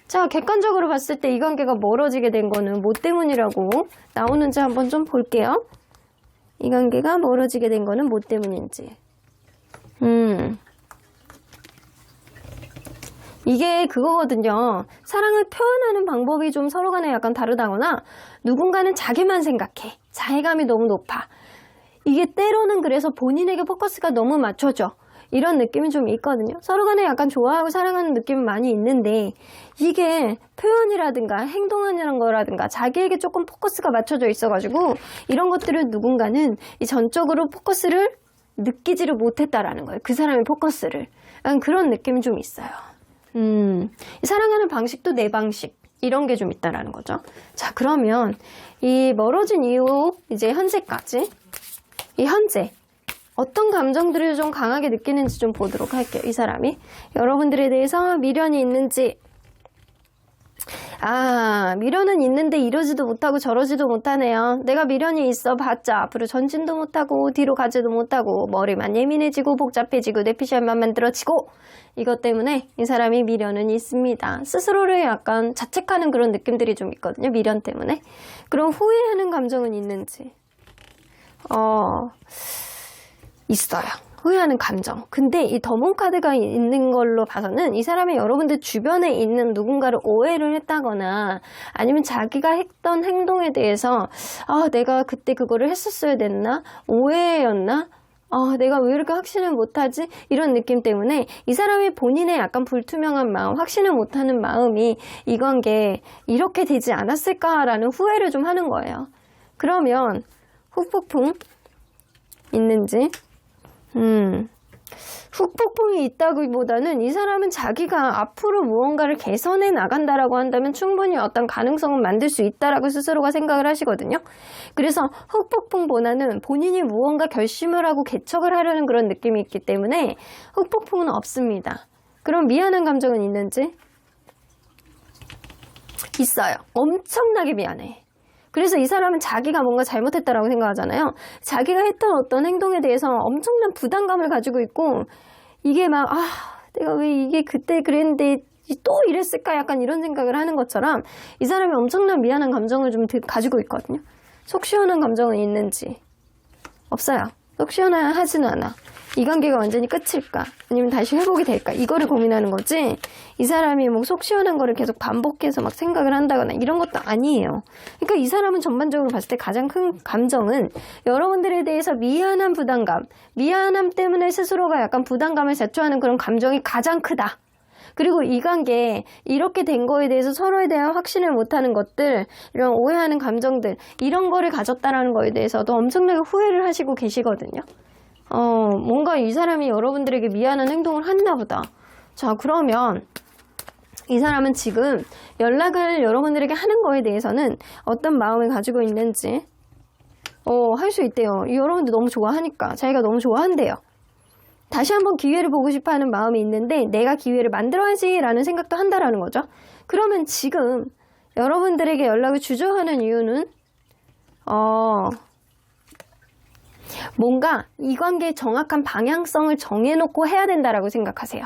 Speaker 1: 자, 객관적으로 봤을 때 이 관계가 멀어지게 된 거는 뭐 때문이라고 나오는지 한번 좀 볼게요. 이 관계가 멀어지게 된 거는 뭐 때문인지. 이게 그거거든요. 사랑을 표현하는 방법이 좀 서로 간에 약간 다르다거나 누군가는 자기만 생각해. 자애감이 너무 높아. 이게 때로는 그래서 본인에게 포커스가 너무 맞춰져. 이런 느낌이 좀 있거든요. 서로 간에 약간 좋아하고 사랑하는 느낌이 많이 있는데 이게 표현이라든가 행동하는 거라든가 자기에게 조금 포커스가 맞춰져 있어가지고 이런 것들을 누군가는 이 전적으로 포커스를 느끼지를 못했다라는 거예요. 그 사람의 포커스를. 약간 그런 느낌이 좀 있어요. 사랑하는 방식도 내 방식 이런 게 좀 있다라는 거죠. 자, 그러면 이 멀어진 이후 이제 현재까지 이 현재 어떤 감정들을 좀 강하게 느끼는지 좀 보도록 할게요. 이 사람이 여러분들에 대해서 미련이 있는지, 미련은 있는데 이러지도 못하고 저러지도 못하네요. 내가 미련이 있어 봤자 앞으로 전진도 못하고 뒤로 가지도 못하고 머리만 예민해지고 복잡해지고 뇌피셜만 만들어지고 이것 때문에 이 사람이 미련은 있습니다. 스스로를 약간 자책하는 그런 느낌들이 좀 있거든요. 미련 때문에. 그럼 후회하는 감정은 있는지 있어요. 후회하는 감정. 근데 이 더문 카드가 있는 걸로 봐서는 이 사람이 여러분들 주변에 있는 누군가를 오해를 했다거나 아니면 자기가 했던 행동에 대해서 내가 그때 그거를 했었어야 됐나? 오해였나? 내가 왜 이렇게 확신을 못하지? 이런 느낌 때문에 이 사람이 본인의 약간 불투명한 마음, 확신을 못하는 마음이 이 관계 이렇게 되지 않았을까라는 후회를 좀 하는 거예요. 그러면 후폭풍 있는지 후폭풍이 있다기보다는 이 사람은 자기가 앞으로 무언가를 개선해 나간다라고 한다면 충분히 어떤 가능성은 만들 수 있다라고 스스로가 생각을 하시거든요. 그래서 후폭풍보다는 본인이 무언가 결심을 하고 개척을 하려는 그런 느낌이 있기 때문에 후폭풍은 없습니다. 그럼 미안한 감정은 있는지? 있어요. 엄청나게 미안해. 그래서 이 사람은 자기가 뭔가 잘못했다라고 생각하잖아요. 자기가 했던 어떤 행동에 대해서 엄청난 부담감을 가지고 있고 이게 막 내가 왜 이게 그때 그랬는데 또 이랬을까 약간 이런 생각을 하는 것처럼 이 사람이 엄청난 미안한 감정을 좀 가지고 있거든요. 속 시원한 감정은 있는지 없어요. 속 시원하지는 않아. 이 관계가 완전히 끝일까? 아니면 다시 회복이 될까? 이거를 고민하는 거지. 이 사람이 뭐 속 시원한 거를 계속 반복해서 막 생각을 한다거나 이런 것도 아니에요. 그러니까 이 사람은 전반적으로 봤을 때 가장 큰 감정은 여러분들에 대해서 미안한 부담감, 미안함 때문에 스스로가 약간 부담감을 자초하는 그런 감정이 가장 크다. 그리고 이 관계, 이렇게 된 거에 대해서 서로에 대한 확신을 못하는 것들, 이런 오해하는 감정들, 이런 거를 가졌다라는 거에 대해서도 엄청나게 후회를 하시고 계시거든요. 뭔가 이 사람이 여러분들에게 미안한 행동을 했나 보다. 자, 그러면 이 사람은 지금 연락을 여러분들에게 하는 거에 대해서는 어떤 마음을 가지고 있는지 할 수 있대요. 여러분들 너무 좋아하니까, 자기가 너무 좋아한대요. 다시 한번 기회를 보고 싶어 하는 마음이 있는데 내가 기회를 만들어야지 라는 생각도 한다라는 거죠. 그러면 지금 여러분들에게 연락을 주저하는 이유는 뭔가 이 관계의 정확한 방향성을 정해놓고 해야 된다라고 생각하세요.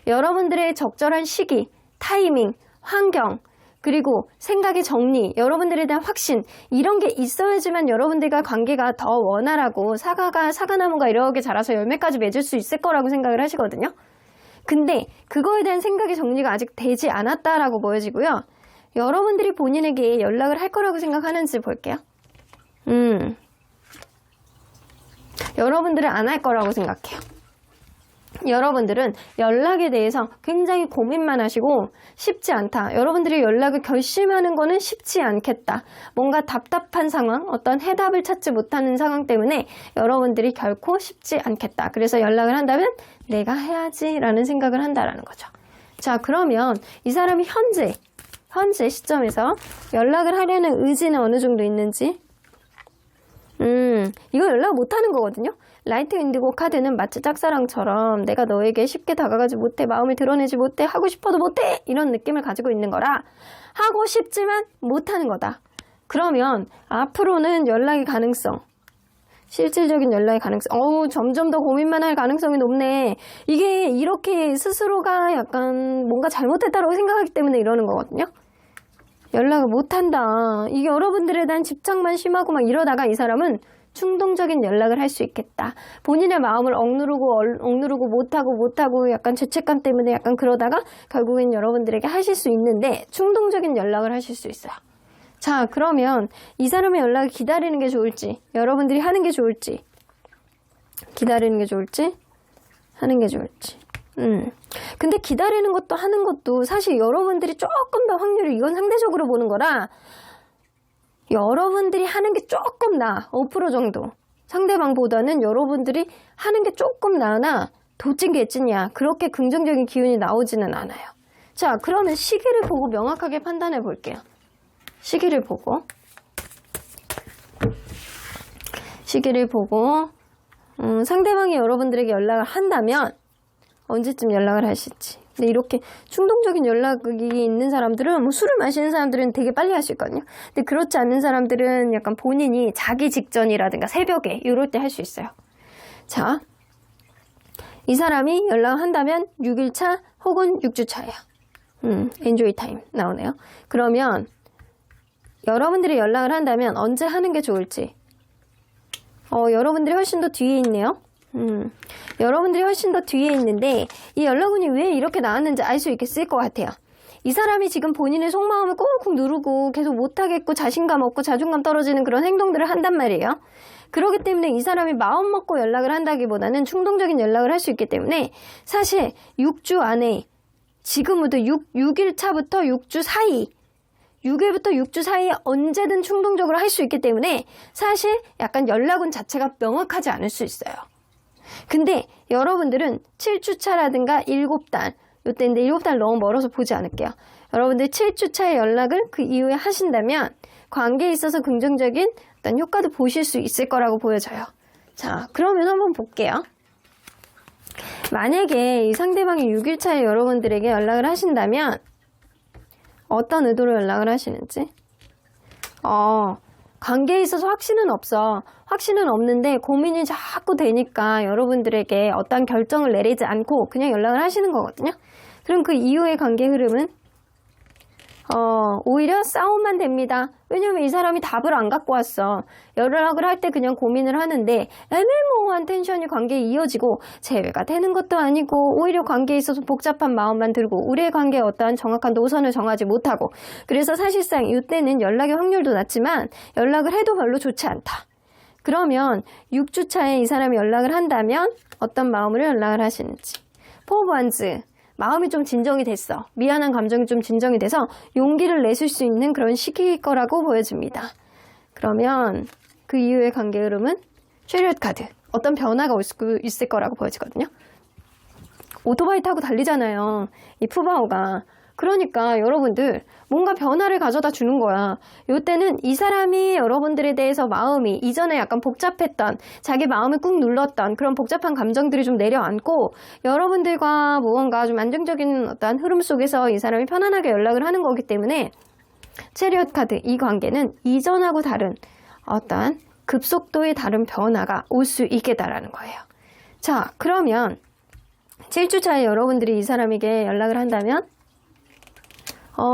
Speaker 1: 여러분들의 적절한 시기, 타이밍, 환경, 그리고 생각의 정리, 여러분들에 대한 확신, 이런 게 있어야지만 여러분들과 관계가 더 원활하고 사과나무가 이렇게 자라서 열매까지 맺을 수 있을 거라고 생각을 하시거든요. 근데 그거에 대한 생각의 정리가 아직 되지 않았다라고 보여지고요. 여러분들이 본인에게 연락을 할 거라고 생각하는지 볼게요. 여러분들은 안 할 거라고 생각해요. 여러분들은 연락에 대해서 굉장히 고민만 하시고 쉽지 않다. 여러분들이 연락을 결심하는 거는 쉽지 않겠다. 뭔가 답답한 상황, 어떤 해답을 찾지 못하는 상황 때문에 여러분들이 결코 쉽지 않겠다. 그래서 연락을 한다면 내가 해야지 라는 생각을 한다라는 거죠. 자, 그러면 이 사람이 현재 시점에서 연락을 하려는 의지는 어느 정도 있는지 이거 연락 못하는 거거든요. 라이트 인디고 카드는 마치 짝사랑처럼 내가 너에게 쉽게 다가가지 못해, 마음을 드러내지 못해, 하고 싶어도 못해 이런 느낌을 가지고 있는 거라 하고 싶지만 못하는 거다. 그러면 앞으로는 연락의 가능성, 실질적인 연락의 가능성, 점점 더 고민만 할 가능성이 높네. 이게 이렇게 스스로가 약간 뭔가 잘못했다고 생각하기 때문에 이러는 거거든요. 연락을 못한다. 이게 여러분들에 대한 집착만 심하고 막 이러다가 이 사람은 충동적인 연락을 할 수 있겠다. 본인의 마음을 억누르고 못하고 약간 죄책감 때문에 약간 그러다가 결국엔 여러분들에게 하실 수 있는데 충동적인 연락을 하실 수 있어요. 자, 그러면 이 사람의 연락을 기다리는 게 좋을지, 여러분들이 하는 게 좋을지, 기다리는 게 좋을지, 하는 게 좋을지. 근데 기다리는 것도 하는 것도 사실 여러분들이 조금 더 확률이, 이건 상대적으로 보는 거라 여러분들이 하는 게 조금 나아. 5% 정도. 상대방보다는 여러분들이 하는 게 조금 나으나 도찐 개찐이야. 그렇게 긍정적인 기운이 나오지는 않아요. 자, 그러면 시기를 보고 명확하게 판단해 볼게요. 시기를 보고 상대방이 여러분들에게 연락을 한다면 언제쯤 연락을 하실지. 근데 이렇게 충동적인 연락이 있는 사람들은, 뭐 술을 마시는 사람들은 되게 빨리 하실 거거든요. 근데 그렇지 않는 사람들은 약간 본인이 자기 직전이라든가 새벽에 이럴 때 할 수 있어요. 자, 이 사람이 연락을 한다면 6일차 혹은 6주차예요. 엔조이 타임 나오네요. 그러면 여러분들이 연락을 한다면 언제 하는 게 좋을지. 여러분들이 훨씬 더 뒤에 있네요. 여러분들이 훨씬 더 뒤에 있는데 이 연락운이 왜 이렇게 나왔는지 알 수 있을 것 같아요. 이 사람이 지금 본인의 속마음을 꾹꾹 누르고 계속 못하겠고 자신감 없고 자존감 떨어지는 그런 행동들을 한단 말이에요. 그렇기 때문에 이 사람이 마음 먹고 연락을 한다기보다는 충동적인 연락을 할 수 있기 때문에 사실 6주 안에 지금부터 6일차부터 6주 사이 6일부터 6주 사이에 언제든 충동적으로 할 수 있기 때문에 사실 약간 연락운 자체가 명확하지 않을 수 있어요. 근데 여러분들은 7주차라든가 7달, 요때인데 7달 너무 멀어서 보지 않을게요. 여러분들 7주차의 연락을 그 이후에 하신다면 관계에 있어서 긍정적인 어떤 효과도 보실 수 있을 거라고 보여져요. 자, 그러면 한번 볼게요. 만약에 이 상대방이 6일차에 여러분들에게 연락을 하신다면 어떤 의도로 연락을 하시는지. 관계에 있어서 확신은 없어. 확신은 없는데 고민이 자꾸 되니까 여러분들에게 어떤 결정을 내리지 않고 그냥 연락을 하시는 거거든요. 그럼 그 이후의 관계 흐름은 오히려 싸움만 됩니다. 왜냐면 이 사람이 답을 안 갖고 왔어. 연락을 할 때 그냥 고민을 하는데 애매모호한 텐션이 관계에 이어지고 재회가 되는 것도 아니고 오히려 관계에 있어서 복잡한 마음만 들고 우리의 관계에 어떠한 정확한 노선을 정하지 못하고 그래서 사실상 이때는 연락의 확률도 낮지만 연락을 해도 별로 좋지 않다. 그러면 6주차에 이 사람이 연락을 한다면 어떤 마음으로 연락을 하시는지. 포브완즈 마음이 좀 진정이 됐어. 미안한 감정이 좀 진정이 돼서 용기를 내실 수 있는 그런 시기일 거라고 보여집니다. 그러면 그 이후의 관계 흐름은 쉐리엇 카드. 어떤 변화가 있을 거라고 보여지거든요. 오토바이 타고 달리잖아요. 이 푸바오가. 그러니까 여러분들 뭔가 변화를 가져다 주는 거야. 이때는 이 사람이 여러분들에 대해서 마음이 이전에 약간 복잡했던 자기 마음을 꾹 눌렀던 그런 복잡한 감정들이 좀 내려앉고 여러분들과 무언가 좀 안정적인 어떤 흐름 속에서 이 사람이 편안하게 연락을 하는 거기 때문에 체리엇 카드 이 관계는 이전하고 다른 어떤 급속도의 다른 변화가 올 수 있겠다라는 거예요. 자, 그러면 7주 차에 여러분들이 이 사람에게 연락을 한다면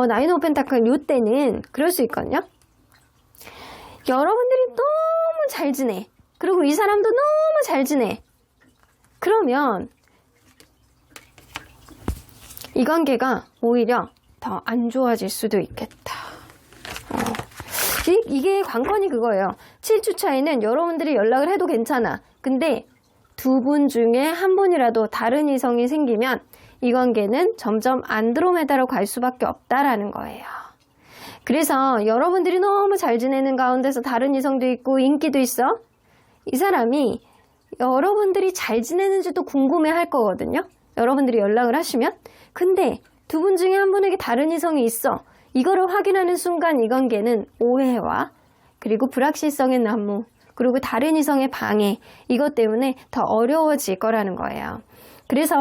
Speaker 1: 나인 오브 펜타클 이때는 그럴 수 있거든요. 여러분들이 너무 잘 지내. 그리고 이 사람도 너무 잘 지내. 그러면 이 관계가 오히려 더 안 좋아질 수도 있겠다. 이게 관건이 그거예요. 7주 차에는 여러분들이 연락을 해도 괜찮아. 근데 두 분 중에 한 분이라도 다른 이성이 생기면 이 관계는 점점 안드로메다로 갈 수밖에 없다라는 거예요. 그래서 여러분들이 너무 잘 지내는 가운데서 다른 이성도 있고 인기도 있어. 이 사람이 여러분들이 잘 지내는지도 궁금해 할 거거든요. 여러분들이 연락을 하시면. 근데 두 분 중에 한 분에게 다른 이성이 있어. 이거를 확인하는 순간 이 관계는 오해와 그리고 불확실성의 난무 그리고 다른 이성의 방해 이것 때문에 더 어려워질 거라는 거예요. 그래서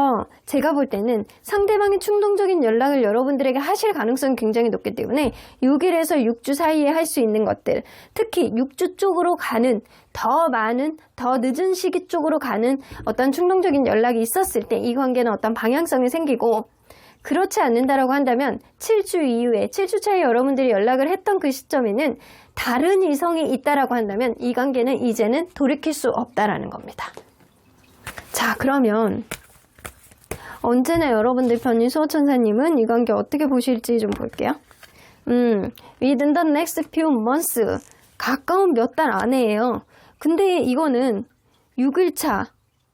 Speaker 1: 제가 볼 때는 상대방이 충동적인 연락을 여러분들에게 하실 가능성이 굉장히 높기 때문에 6일에서 6주 사이에 할 수 있는 것들 특히 6주 쪽으로 가는 더 많은 더 늦은 시기 쪽으로 가는 어떤 충동적인 연락이 있었을 때 이 관계는 어떤 방향성이 생기고 그렇지 않는다라고 한다면 7주 이후에 7주 차에 여러분들이 연락을 했던 그 시점에는 다른 이성이 있다라고 한다면 이 관계는 이제는 돌이킬 수 없다라는 겁니다. 자, 그러면 언제나 여러분들 편인 수호천사님은 이 관계 어떻게 보실지 좀 볼게요. Within the next few months 가까운 몇 달 안에예요. 근데 이거는 6일차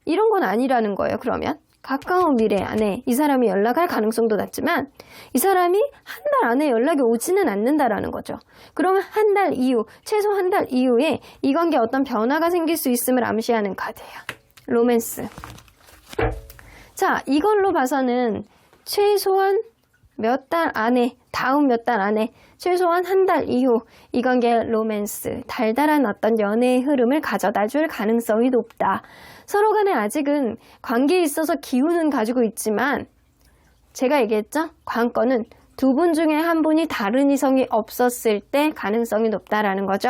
Speaker 1: 이런 건 아니라는 거예요. 그러면 가까운 미래 안에 이 사람이 연락할 가능성도 낮지만 이 사람이 한 달 안에 연락이 오지는 않는다라는 거죠. 그러면 한 달 이후, 최소 한 달 이후에 이 관계에 어떤 변화가 생길 수 있음을 암시하는 카드예요. 로맨스. 자, 이걸로 봐서는 최소한 몇 달 안에, 다음 몇 달 안에, 최소한 한 달 이후 이 관계의 로맨스, 달달한 어떤 연애의 흐름을 가져다 줄 가능성이 높다. 서로 간에 아직은 관계에 있어서 기운은 가지고 있지만 제가 얘기했죠? 관건은 두 분 중에 한 분이 다른 이성이 없었을 때 가능성이 높다라는 거죠.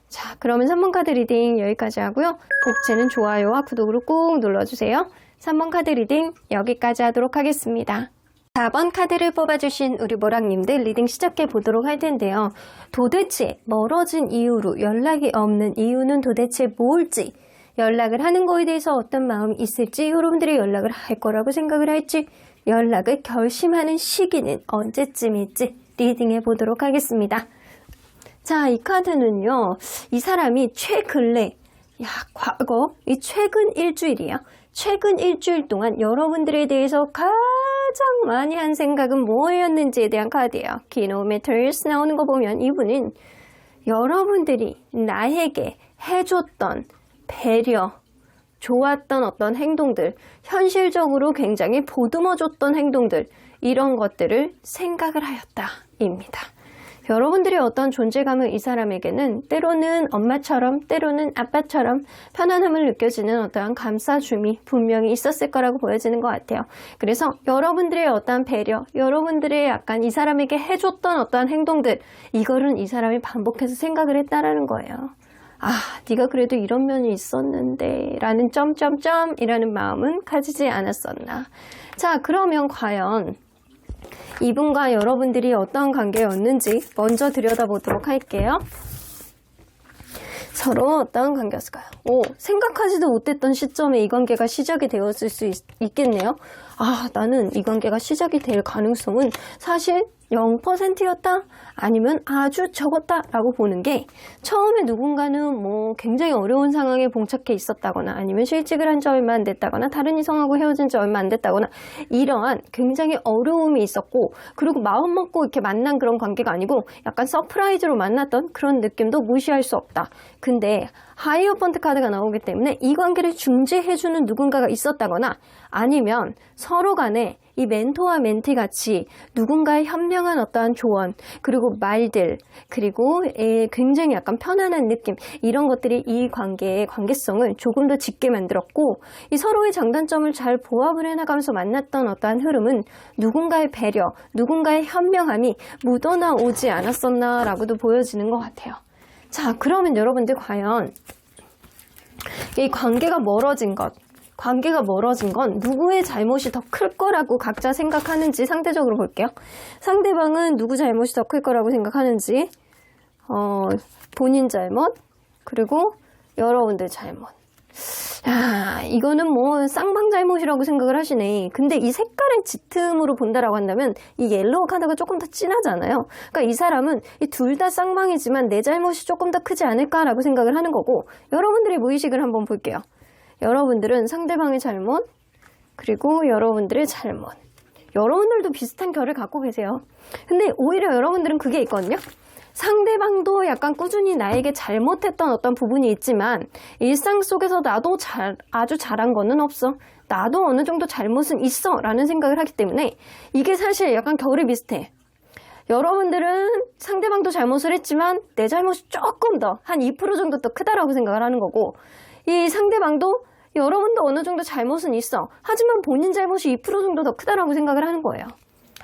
Speaker 1: 자, 그러면 3번 카드 리딩 여기까지 하고요. 복채는 좋아요와 구독으로 꾹 눌러주세요. 3번 카드 리딩 여기까지 하도록 하겠습니다. 4번 카드를 뽑아주신 우리 모락님들 리딩 시작해 보도록 할 텐데요. 도대체 멀어진 이유로 연락이 없는 이유는 도대체 뭘지, 연락을 하는 거에 대해서 어떤 마음이 있을지, 여러분들이 연락을 할 거라고 생각을 할지, 연락을 결심하는 시기는 언제쯤일지 리딩해 보도록 하겠습니다. 자, 이 카드는요, 이 사람이 최근래, 과거, 이 최근 일주일이에요. 최근 일주일 동안 여러분들에 대해서 가장 많이 한 생각은 뭐였는지에 대한 카드예요. 키노메터스 나오는 거 보면 이분은 여러분들이 나에게 해줬던 배려, 좋았던 어떤 행동들, 현실적으로 굉장히 보듬어줬던 행동들, 이런 것들을 생각을 하였다입니다. 여러분들의 어떤 존재감은 이 사람에게는 때로는 엄마처럼 때로는 아빠처럼 편안함을 느껴지는 어떠한 감싸줌이 분명히 있었을 거라고 보여지는 것 같아요. 그래서 여러분들의 어떠한 배려, 여러분들의 약간 이 사람에게 해줬던 어떠한 행동들, 이거는 이 사람이 반복해서 생각을 했다라는 거예요. 아, 네가 그래도 이런 면이 있었는데 라는 점점점이라는 마음은 가지지 않았었나. 자, 그러면 과연 이분과 여러분들이 어떤 관계였는지 먼저 들여다보도록 할게요. 서로 어떤 관계였을까요? 생각하지도 못했던 시점에 이 관계가 시작이 되었을 수 있겠네요. 나는 이 관계가 시작이 될 가능성은 사실 0%였다? 아니면 아주 적었다? 라고 보는 게 처음에 누군가는 굉장히 어려운 상황에 봉착해 있었다거나 아니면 실직을 한 지 얼마 안 됐다거나 다른 이성하고 헤어진 지 얼마 안 됐다거나 이러한 굉장히 어려움이 있었고 그리고 마음 먹고 이렇게 만난 그런 관계가 아니고 약간 서프라이즈로 만났던 그런 느낌도 무시할 수 없다. 근데 하이어펀트 카드가 나오기 때문에 이 관계를 중재해주는 누군가가 있었다거나 아니면 서로 간에 이 멘토와 멘티 같이 누군가의 현명한 어떠한 조언 그리고 말들 그리고 굉장히 약간 편안한 느낌 이런 것들이 이 관계의 관계성을 조금 더 짙게 만들었고 이 서로의 장단점을 잘 보합을 해나가면서 만났던 어떠한 흐름은 누군가의 배려, 누군가의 현명함이 묻어나오지 않았었나라고도 보여지는 것 같아요. 자, 그러면 여러분들 과연 이 관계가 멀어진 건 누구의 잘못이 더 클 거라고 각자 생각하는지 상대적으로 볼게요. 상대방은 누구 잘못이 더 클 거라고 생각하는지 본인 잘못 그리고 여러분들 잘못. 이거는 쌍방 잘못이라고 생각을 하시네. 근데 이 색깔의 짙음으로 본다라고 한다면 이 옐로우 카드가 조금 더 진하잖아요. 그러니까 이 사람은 이 둘 다 쌍방이지만 내 잘못이 조금 더 크지 않을까라고 생각을 하는 거고 여러분들의 무의식을 한번 볼게요. 여러분들은 상대방의 잘못 그리고 여러분들의 잘못 여러분들도 비슷한 결을 갖고 계세요. 근데 오히려 여러분들은 그게 있거든요. 상대방도 약간 꾸준히 나에게 잘못했던 어떤 부분이 있지만 일상 속에서 나도 아주 잘한 거는 없어. 나도 어느 정도 잘못은 있어 라는 생각을 하기 때문에 이게 사실 약간 결이 비슷해. 여러분들은 상대방도 잘못을 했지만 내 잘못이 조금 더 한 2% 정도 더 크다라고 생각을 하는 거고 이 상대방도 여러분도 어느 정도 잘못은 있어. 하지만 본인 잘못이 2% 정도 더 크다라고 생각을 하는 거예요.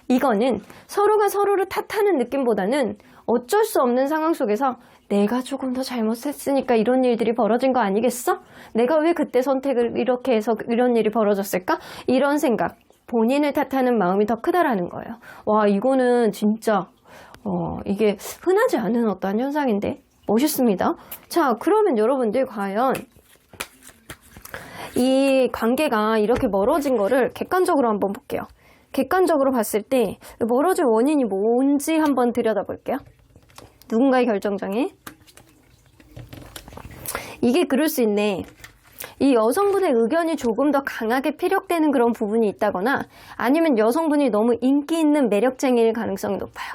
Speaker 1: 이거는 서로가 서로를 탓하는 느낌보다는 어쩔 수 없는 상황 속에서 내가 조금 더 잘못했으니까 이런 일들이 벌어진 거 아니겠어? 내가 왜 그때 선택을 이렇게 해서 이런 일이 벌어졌을까? 이런 생각, 본인을 탓하는 마음이 더 크다라는 거예요. 와, 이거는 진짜 이게 흔하지 않은 어떠한 현상인데 멋있습니다. 자, 그러면 여러분들 과연 이 관계가 이렇게 멀어진 거를 객관적으로 한번 볼게요. 객관적으로 봤을 때 멀어질 원인이 뭔지 한번 들여다볼게요. 누군가의 결정장애. 이게 그럴 수 있네. 이 여성분의 의견이 조금 더 강하게 피력되는 그런 부분이 있다거나 아니면 여성분이 너무 인기 있는 매력쟁이일 가능성이 높아요.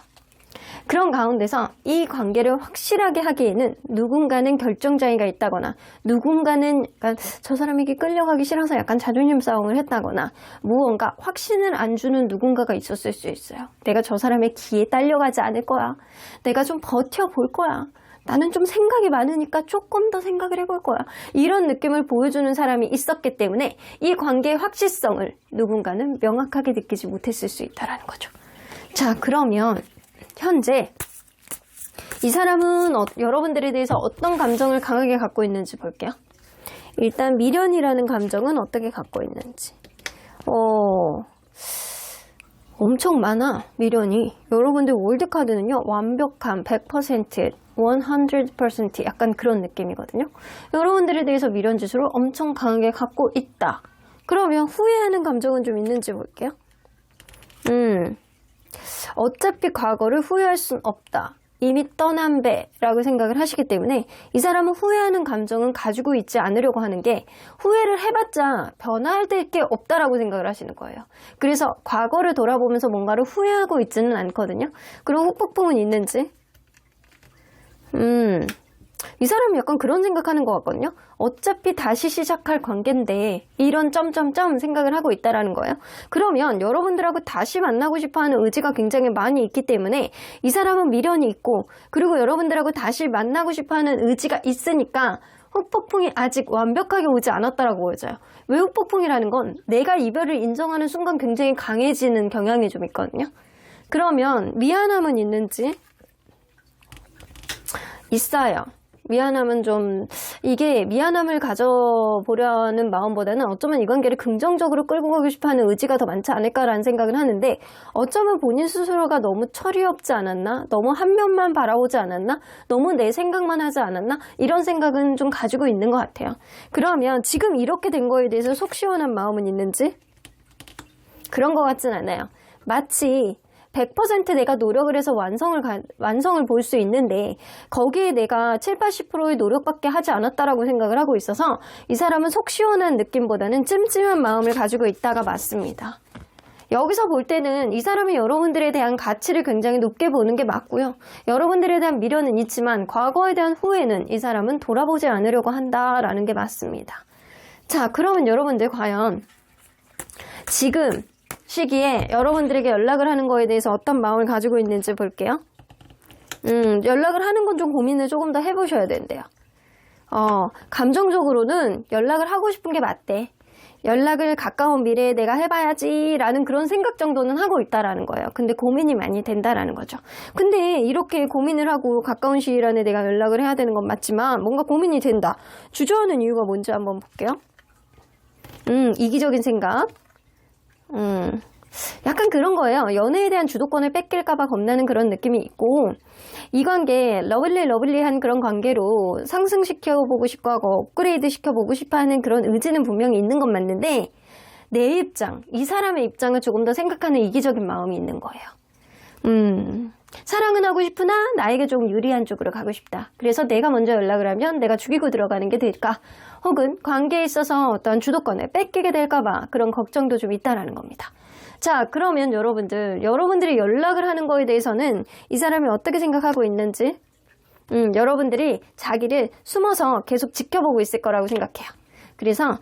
Speaker 1: 그런 가운데서 이 관계를 확실하게 하기에는 누군가는 결정장애가 있다거나 누군가는 약간 저 사람에게 끌려가기 싫어서 약간 자존심 싸움을 했다거나 무언가 확신을 안 주는 누군가가 있었을 수 있어요. 내가 저 사람의 기에 딸려가지 않을 거야. 내가 좀 버텨볼 거야. 나는 좀 생각이 많으니까 조금 더 생각을 해볼 거야. 이런 느낌을 보여주는 사람이 있었기 때문에 이 관계의 확실성을 누군가는 명확하게 느끼지 못했을 수 있다는 거죠. 자, 그러면 현재 이 사람은 여러분들에 대해서 어떤 감정을 강하게 갖고 있는지 볼게요. 일단 미련이라는 감정은 어떻게 갖고 있는지. 엄청 많아, 미련이. 여러분들 월드카드는요, 완벽함, 100%, 100% 약간 그런 느낌이거든요. 여러분들에 대해서 미련 지수를 엄청 강하게 갖고 있다. 그러면 후회하는 감정은 좀 있는지 볼게요. 어차피 과거를 후회할 순 없다. 이미 떠난 배라고 생각을 하시기 때문에 이 사람은 후회하는 감정은 가지고 있지 않으려고 하는 게 후회를 해봤자 변화될 게 없다라고 생각을 하시는 거예요. 그래서 과거를 돌아보면서 뭔가를 후회하고 있지는 않거든요. 그리고 후폭풍은 있는지 이 사람은 약간 그런 생각하는 것 같거든요. 어차피 다시 시작할 관계인데 이런 점점점 생각을 하고 있다라는 거예요. 그러면 여러분들하고 다시 만나고 싶어하는 의지가 굉장히 많이 있기 때문에 이 사람은 미련이 있고 그리고 여러분들하고 다시 만나고 싶어하는 의지가 있으니까 후폭풍이 아직 완벽하게 오지 않았다라고 보여져요. 왜 후폭풍이라는 건 내가 이별을 인정하는 순간 굉장히 강해지는 경향이 좀 있거든요. 그러면 미안함은 있는지? 있어요. 미안함은 좀, 이게 미안함을 가져보려는 마음보다는 어쩌면 이 관계를 긍정적으로 끌고 가고 싶어 하는 의지가 더 많지 않을까라는 생각은 하는데, 어쩌면 본인 스스로가 너무 철이 없지 않았나? 너무 한 면만 바라보지 않았나? 너무 내 생각만 하지 않았나? 이런 생각은 좀 가지고 있는 것 같아요. 그러면 지금 이렇게 된 거에 대해서 속 시원한 마음은 있는지? 그런 것 같진 않아요. 마치 100% 내가 노력을 해서 완성을 볼 수 있는데 거기에 내가 7, 80%의 노력밖에 하지 않았다라고 생각을 하고 있어서 이 사람은 속 시원한 느낌보다는 찜찜한 마음을 가지고 있다가 맞습니다. 여기서 볼 때는 이 사람이 여러분들에 대한 가치를 굉장히 높게 보는 게 맞고요. 여러분들에 대한 미련은 있지만 과거에 대한 후회는 이 사람은 돌아보지 않으려고 한다라는 게 맞습니다. 자, 그러면 여러분들 과연 지금 시기에 여러분들에게 연락을 하는 거에 대해서 어떤 마음을 가지고 있는지 볼게요. 연락을 하는 건 좀 고민을 조금 더 해보셔야 된대요. 감정적으로는 연락을 하고 싶은 게 맞대. 연락을 가까운 미래에 내가 해봐야지 라는 그런 생각 정도는 하고 있다라는 거예요. 근데 고민이 많이 된다라는 거죠. 근데 이렇게 고민을 하고 가까운 시일 안에 내가 연락을 해야 되는 건 맞지만 뭔가 고민이 된다. 주저하는 이유가 뭔지 한번 볼게요. 이기적인 생각. 약간 그런 거예요. 연애에 대한 주도권을 뺏길까봐 겁나는 그런 느낌이 있고, 이 관계 러블리한 그런 관계로 상승시켜보고 싶고 하고 업그레이드 시켜보고 싶어 하는 그런 의지는 분명히 있는 건 맞는데, 내 입장, 이 사람의 입장을 조금 더 생각하는 이기적인 마음이 있는 거예요. 사랑은 하고 싶으나 나에게 좀 유리한 쪽으로 가고 싶다. 그래서 내가 먼저 연락을 하면 내가 죽이고 들어가는 게 될까? 혹은 관계에 있어서 어떤 주도권을 뺏기게 될까봐 그런 걱정도 좀 있다라는 겁니다. 자, 그러면 여러분들이 연락을 하는 거에 대해서는 이 사람이 어떻게 생각하고 있는지, 여러분들이 자기를 숨어서 계속 지켜보고 있을 거라고 생각해요. 그래서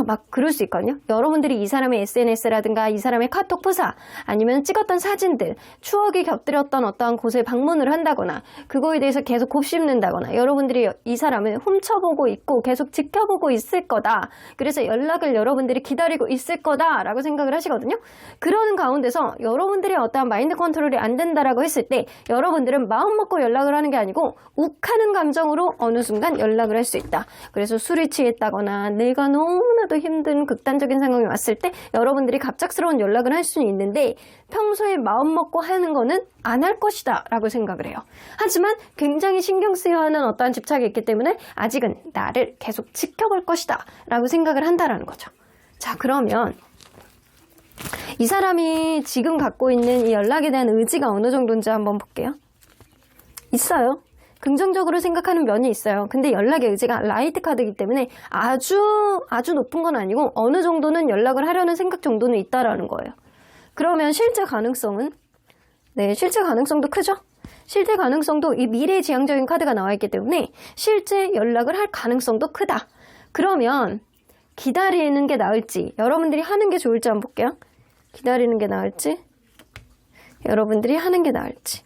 Speaker 1: 막 그럴 수 있거든요. 여러분들이 이 사람의 SNS라든가 이 사람의 카톡 프사 아니면 찍었던 사진들, 추억이 곁들였던 어떠한 곳에 방문을 한다거나 그거에 대해서 계속 곱씹는다거나 여러분들이 이 사람을 훔쳐보고 있고 계속 지켜보고 있을 거다. 그래서 연락을 여러분들이 기다리고 있을 거다라고 생각을 하시거든요. 그러는 가운데서 여러분들의 어떠한 마인드 컨트롤이 안 된다라고 했을 때 여러분들은 마음 먹고 연락을 하는 게 아니고 욱하는 감정으로 어느 순간 연락을 할 수 있다. 그래서 술이 취했다거나 내가 너무나도 힘든 극단적인 상황이 왔을 때 여러분들이 갑작스러운 연락을 할 수는 있는데 평소에 마음 먹고 하는 거는 안 할 것이다 라고 생각을 해요. 하지만 굉장히 신경 쓰여 하는 어떠한 집착이 있기 때문에 아직은 나를 계속 지켜볼 것이다 라고 생각을 한다라는 거죠. 자, 그러면 이 사람이 지금 갖고 있는 이 연락에 대한 의지가 어느 정도인지 한번 볼게요. 있어요. 긍정적으로 생각하는 면이 있어요. 근데 연락의 의지가 라이트 카드이기 때문에 아주 높은 건 아니고 어느 정도는 연락을 하려는 생각 정도는 있다라는 거예요. 그러면 실제 가능성은? 네, 실제 가능성도 크죠? 실제 가능성도 이 미래지향적인 카드가 나와 있기 때문에 실제 연락을 할 가능성도 크다. 그러면 기다리는 게 나을지 여러분들이 하는 게 좋을지 한번 볼게요. 기다리는 게 나을지 여러분들이 하는 게 나을지.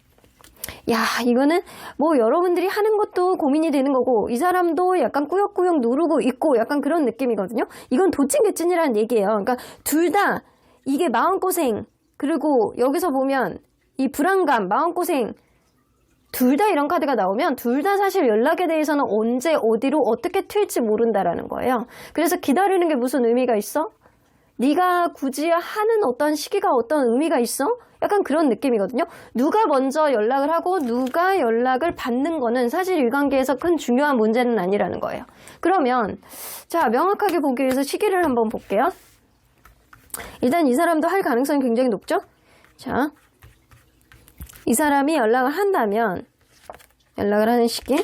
Speaker 1: 야, 이거는 뭐 여러분들이 하는 것도 고민이 되는 거고 이 사람도 약간 꾸역꾸역 누르고 있고 약간 그런 느낌이거든요. 이건 도찐개찐이라는 얘기예요. 그러니까 둘 다 이게 마음고생 그리고 여기서 보면 이 불안감, 마음고생 둘 다 이런 카드가 나오면 둘 다 사실 연락에 대해서는 언제 어디로 어떻게 튈지 모른다라는 거예요. 그래서 기다리는 게 무슨 의미가 있어? 네가 굳이 하는 어떤 시기가 어떤 의미가 있어? 약간 그런 느낌이거든요. 누가 먼저 연락을 하고 누가 연락을 받는 거는 사실 이 관계에서 큰 중요한 문제는 아니라는 거예요. 그러면 자, 명확하게 보기 위해서 시기를 한번 볼게요. 일단 이 사람도 할 가능성이 굉장히 높죠? 자, 이 사람이 연락을 한다면 연락을 하는 시기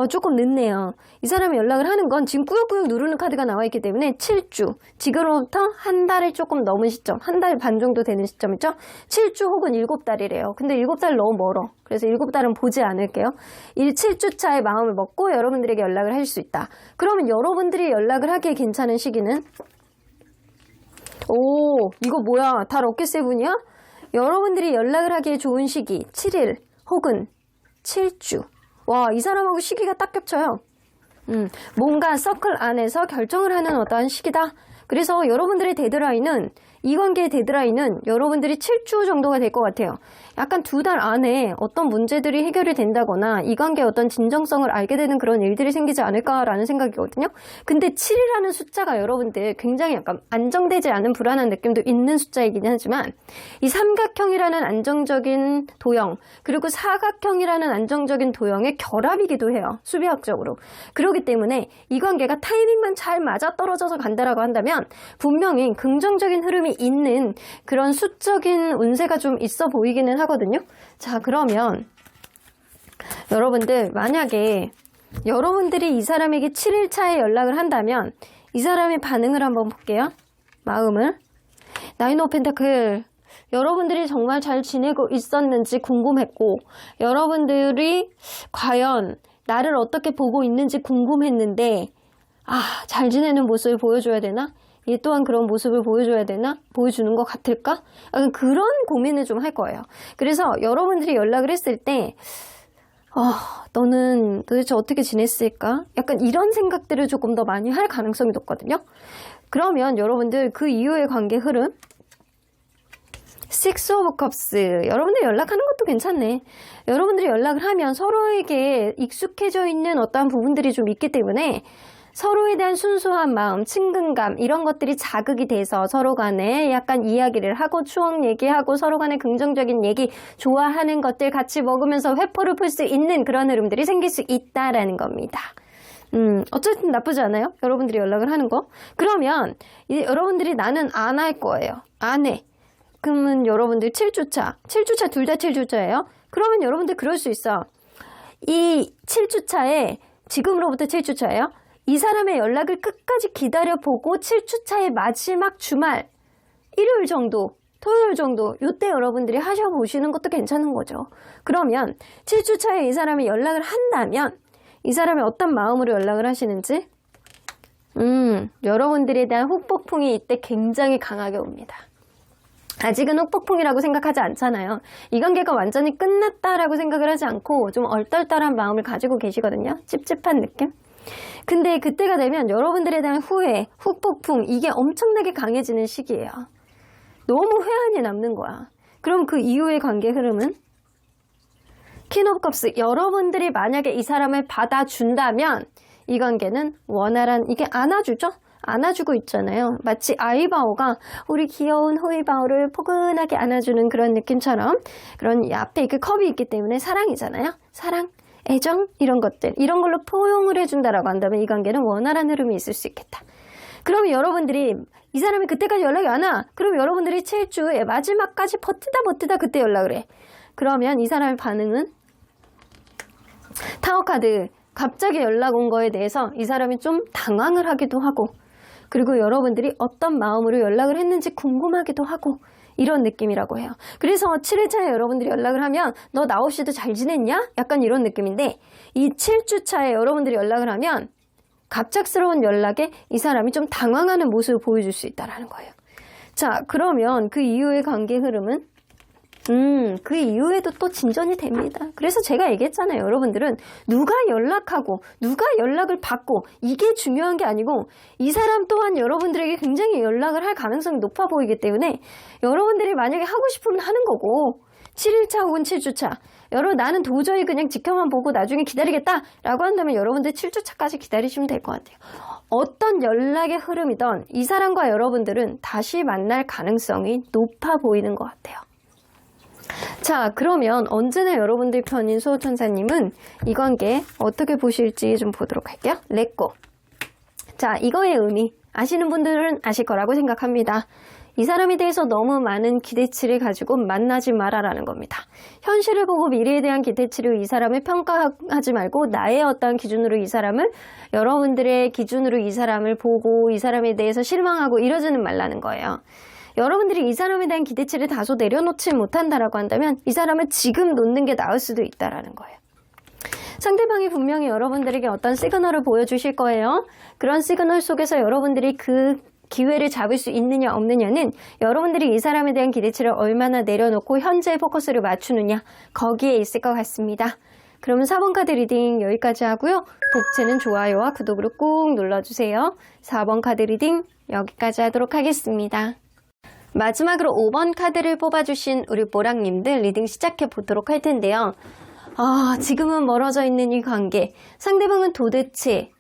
Speaker 1: 조금 늦네요. 이 사람이 연락을 하는 건 지금 꾸역꾸역 누르는 카드가 나와 있기 때문에 7주, 지금으로부터 한 달을 조금 넘은 시점, 한 달 반 정도 되는 시점이죠. 7주 혹은 7달이래요. 근데 7달 너무 멀어. 그래서 7달은 보지 않을게요. 7주 차의 마음을 먹고 여러분들에게 연락을 할 수 있다. 그러면 여러분들이 연락을 하기에 괜찮은 시기는? 이거 뭐야? 달 어깨 세븐이야? 여러분들이 연락을 하기에 좋은 시기 7일 혹은 7주. 와, 이 사람하고 시기가 딱 겹쳐요. 뭔가 서클 안에서 결정을 하는 어떠한 시기다. 그래서 여러분들의 데드라인은 이 관계의 데드라인은 여러분들이 7주 정도가 될 것 같아요. 약간 2달 안에 어떤 문제들이 해결이 된다거나 이 관계의 어떤 진정성을 알게 되는 그런 일들이 생기지 않을까라는 생각이거든요. 근데 7이라는 숫자가 여러분들 굉장히 약간 안정되지 않은 불안한 느낌도 있는 숫자이긴 하지만 이 삼각형이라는 안정적인 도형 그리고 사각형이라는 안정적인 도형의 결합이기도 해요. 수비학적으로. 그렇기 때문에 이 관계가 타이밍만 잘 맞아떨어져서 간다라고 한다면 분명히 긍정적인 흐름이 있는 그런 수적인 운세가 좀 있어 보이기는 하거든요. 자, 그러면 여러분들 만약에 여러분들이 이 사람에게 7일차에 연락을 한다면 이 사람의 반응을 한번 볼게요. 마음을. 나인 오브 펜타클. 여러분들이 정말 잘 지내고 있었는지 궁금했고 여러분들이 과연 나를 어떻게 보고 있는지 궁금했는데 잘 지내는 모습을 보여줘야 되나? 얘 또한 그런 모습을 보여줘야 되나? 보여주는 것 같을까? 약간 그런 고민을 좀 할 거예요. 그래서 여러분들이 연락을 했을 때 너는 도대체 어떻게 지냈을까? 약간 이런 생각들을 조금 더 많이 할 가능성이 높거든요. 그러면 여러분들 그 이후의 관계 흐름 Six of Cups. 여러분들 연락하는 것도 괜찮네. 여러분들이 연락을 하면 서로에게 익숙해져 있는 어떠한 부분들이 좀 있기 때문에 서로에 대한 순수한 마음, 친근감 이런 것들이 자극이 돼서 서로 간에 약간 이야기를 하고 추억 얘기하고 서로 간에 긍정적인 얘기 좋아하는 것들 같이 먹으면서 회포를 풀 수 있는 그런 흐름들이 생길 수 있다라는 겁니다. 어쨌든 나쁘지 않아요? 여러분들이 연락을 하는 거. 그러면 여러분들이 나는 안 할 거예요. 안 해. 그러면 여러분들 7주차 둘 다 7주차예요? 그러면 여러분들 그럴 수 있어. 이 7주차에 지금으로부터 7주차예요? 이 사람의 연락을 끝까지 기다려보고 7주차의 마지막 주말 일요일 정도 토요일 정도 이때 여러분들이 하셔보시는 것도 괜찮은 거죠. 그러면 7주차에 이 사람이 연락을 한다면 이 사람이 어떤 마음으로 연락을 하시는지 여러분들에 대한 후폭풍이 이때 굉장히 강하게 옵니다. 아직은 후폭풍이라고 생각하지 않잖아요. 이 관계가 완전히 끝났다라고 생각을 하지 않고 좀 얼떨떨한 마음을 가지고 계시거든요. 찝찝한 느낌? 근데 그때가 되면 여러분들에 대한 후회, 후폭풍 이게 엄청나게 강해지는 시기예요. 너무 회한이 남는 거야. 그럼 그 이후의 관계 흐름은? 퀸 오브 컵스. 여러분들이 만약에 이 사람을 받아준다면 이 관계는 원활한, 이게 안아주죠? 안아주고 있잖아요. 마치 아이바오가 우리 귀여운 호이바오를 포근하게 안아주는 그런 느낌처럼 그런 이 앞에 그 컵이 있기 때문에 사랑이잖아요. 사랑, 애정 이런 것들 이런 걸로 포용을 해준다라고 한다면 이 관계는 원활한 흐름이 있을 수 있겠다. 그러면 여러분들이 이 사람이 그때까지 연락이 안 와. 그럼 여러분들이 7주에 마지막까지 버티다 그때 연락을 해. 그러면 이 사람의 반응은? 타워 카드. 갑자기 연락 온 거에 대해서 이 사람이 좀 당황을 하기도 하고 그리고 여러분들이 어떤 마음으로 연락을 했는지 궁금하기도 하고 이런 느낌이라고 해요. 그래서 7일차에 여러분들이 연락을 하면 너 나 없이도 잘 지냈냐? 약간 이런 느낌인데 이 7주차에 여러분들이 연락을 하면 갑작스러운 연락에 이 사람이 좀 당황하는 모습을 보여줄 수 있다는 거예요. 자, 그러면 그 이후의 관계 흐름은? 그 이후에도 또 진전이 됩니다. 그래서 제가 얘기했잖아요. 여러분들은 누가 연락하고 누가 연락을 받고 이게 중요한 게 아니고 이 사람 또한 여러분들에게 굉장히 연락을 할 가능성이 높아 보이기 때문에 여러분들이 만약에 하고 싶으면 하는 거고 7일차 혹은 7주차 나는 도저히 그냥 지켜만 보고 나중에 기다리겠다 라고 한다면 여러분들 7주차까지 기다리시면 될 것 같아요. 어떤 연락의 흐름이든 이 사람과 여러분들은 다시 만날 가능성이 높아 보이는 것 같아요. 자, 그러면 언제나 여러분들 편인 수호천사님은 이 관계 어떻게 보실지 좀 보도록 할게요. 렛고. 자, 이거의 의미 아시는 분들은 아실 거라고 생각합니다. 이 사람에 대해서 너무 많은 기대치를 가지고 만나지 마라라는 겁니다. 현실을 보고 미래에 대한 기대치로 이 사람을 평가하지 말고 나의 어떤 기준으로 이 사람을 여러분들의 기준으로 이 사람을 보고 이 사람에 대해서 실망하고 이러지는 말라는 거예요. 여러분들이 이 사람에 대한 기대치를 다소 내려놓지 못한다라고 한다면 이 사람을 지금 놓는 게 나을 수도 있다라는 거예요. 상대방이 분명히 여러분들에게 어떤 시그널을 보여주실 거예요. 그런 시그널 속에서 여러분들이 그 기회를 잡을 수 있느냐 없느냐는 여러분들이 이 사람에 대한 기대치를 얼마나 내려놓고 현재의 포커스를 맞추느냐 거기에 있을 것 같습니다. 그러면 4번 카드 리딩 여기까지 하고요. 복채는 좋아요와 구독으로 꾹 눌러주세요. 4번 카드 리딩 여기까지 하도록 하겠습니다. 마지막으로 5번 카드를 뽑아주신 우리 모랑님들 리딩 시작해 보도록 할 텐데요. 지금은 멀어져 있는 이 관계, 상대방은 도대체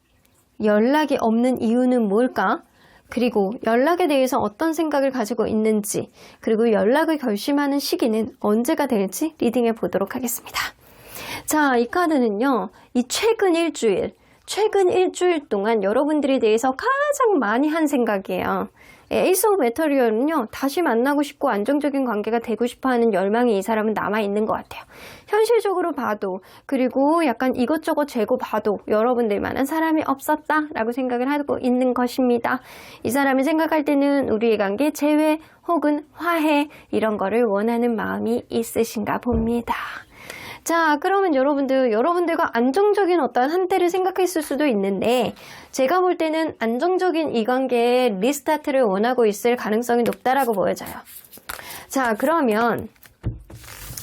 Speaker 1: 연락이 없는 이유는 뭘까? 그리고 연락에 대해서 어떤 생각을 가지고 있는지, 그리고 연락을 결심하는 시기는 언제가 될지 리딩해 보도록 하겠습니다. 자, 이 카드는요, 이 최근 일주일 동안 여러분들에 대해서 가장 많이 한 생각이에요. 에이스 오브 메터리얼은요, 다시 만나고 싶고 안정적인 관계가 되고 싶어 하는 열망이 이 사람은 남아있는 것 같아요. 현실적으로 봐도, 그리고 약간 이것저것 재고 봐도 여러분들만한 사람이 없었다라고 생각을 하고 있는 것입니다. 이 사람이 생각할 때는 우리의 관계 재회 혹은 화해 이런 거를 원하는 마음이 있으신가 봅니다. 자, 그러면 여러분들과 안정적인 어떤 한때를 생각했을 수도 있는데, 제가 볼 때는 안정적인 이 관계의 리스타트를 원하고 있을 가능성이 높다라고 보여져요. 자, 그러면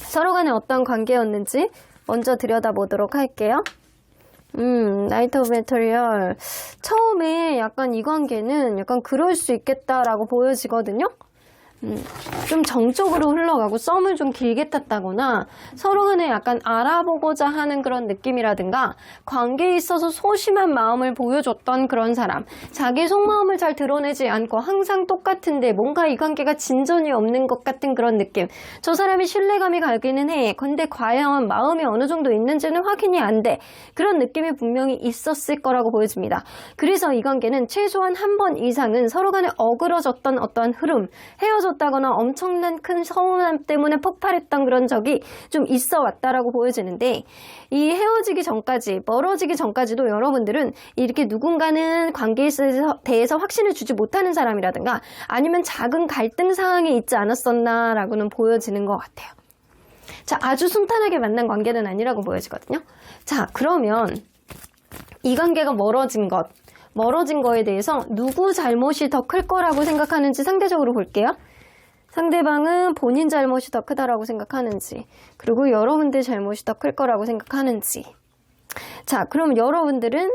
Speaker 1: 서로 간에 어떤 관계였는지 먼저 들여다보도록 할게요. 나이트 오브 메터리얼. 처음에 약간 이 관계는 약간 그럴 수 있겠다라고 보여지거든요. 좀 정적으로 흘러가고 썸을 좀 길게 탔다거나 서로 간에 약간 알아보고자 하는 그런 느낌이라든가 관계에 있어서 소심한 마음을 보여줬던 그런 사람, 자기 속마음을 잘 드러내지 않고 항상 똑같은데 뭔가 이 관계가 진전이 없는 것 같은 그런 느낌. 저 사람이 신뢰감이 가기는 해. 근데 과연 마음이 어느 정도 있는지는 확인이 안 돼. 그런 느낌이 분명히 있었을 거라고 보여집니다. 그래서 이 관계는 최소한 한 번 이상은 서로 간에 어그러졌던 어떤 흐름, 헤어졌다거나 엄청난 큰 서운함 때문에 폭발했던 그런 적이 좀 있어 왔다라고 보여지는데, 이 헤어지기 전까지, 멀어지기 전까지도 여러분들은 이렇게 누군가는 관계에 대해서 확신을 주지 못하는 사람이라든가 아니면 작은 갈등 상황이 있지 않았었나라고는 보여지는 것 같아요. 자, 아주 순탄하게 만난 관계는 아니라고 보여지거든요. 자, 그러면 이 관계가 멀어진 거에 대해서 누구 잘못이 더 클 거라고 생각하는지 상대적으로 볼게요. 상대방은 본인 잘못이 더 크다라고 생각하는지, 그리고 여러분들 잘못이 더 클 거라고 생각하는지. 자, 그럼 여러분들은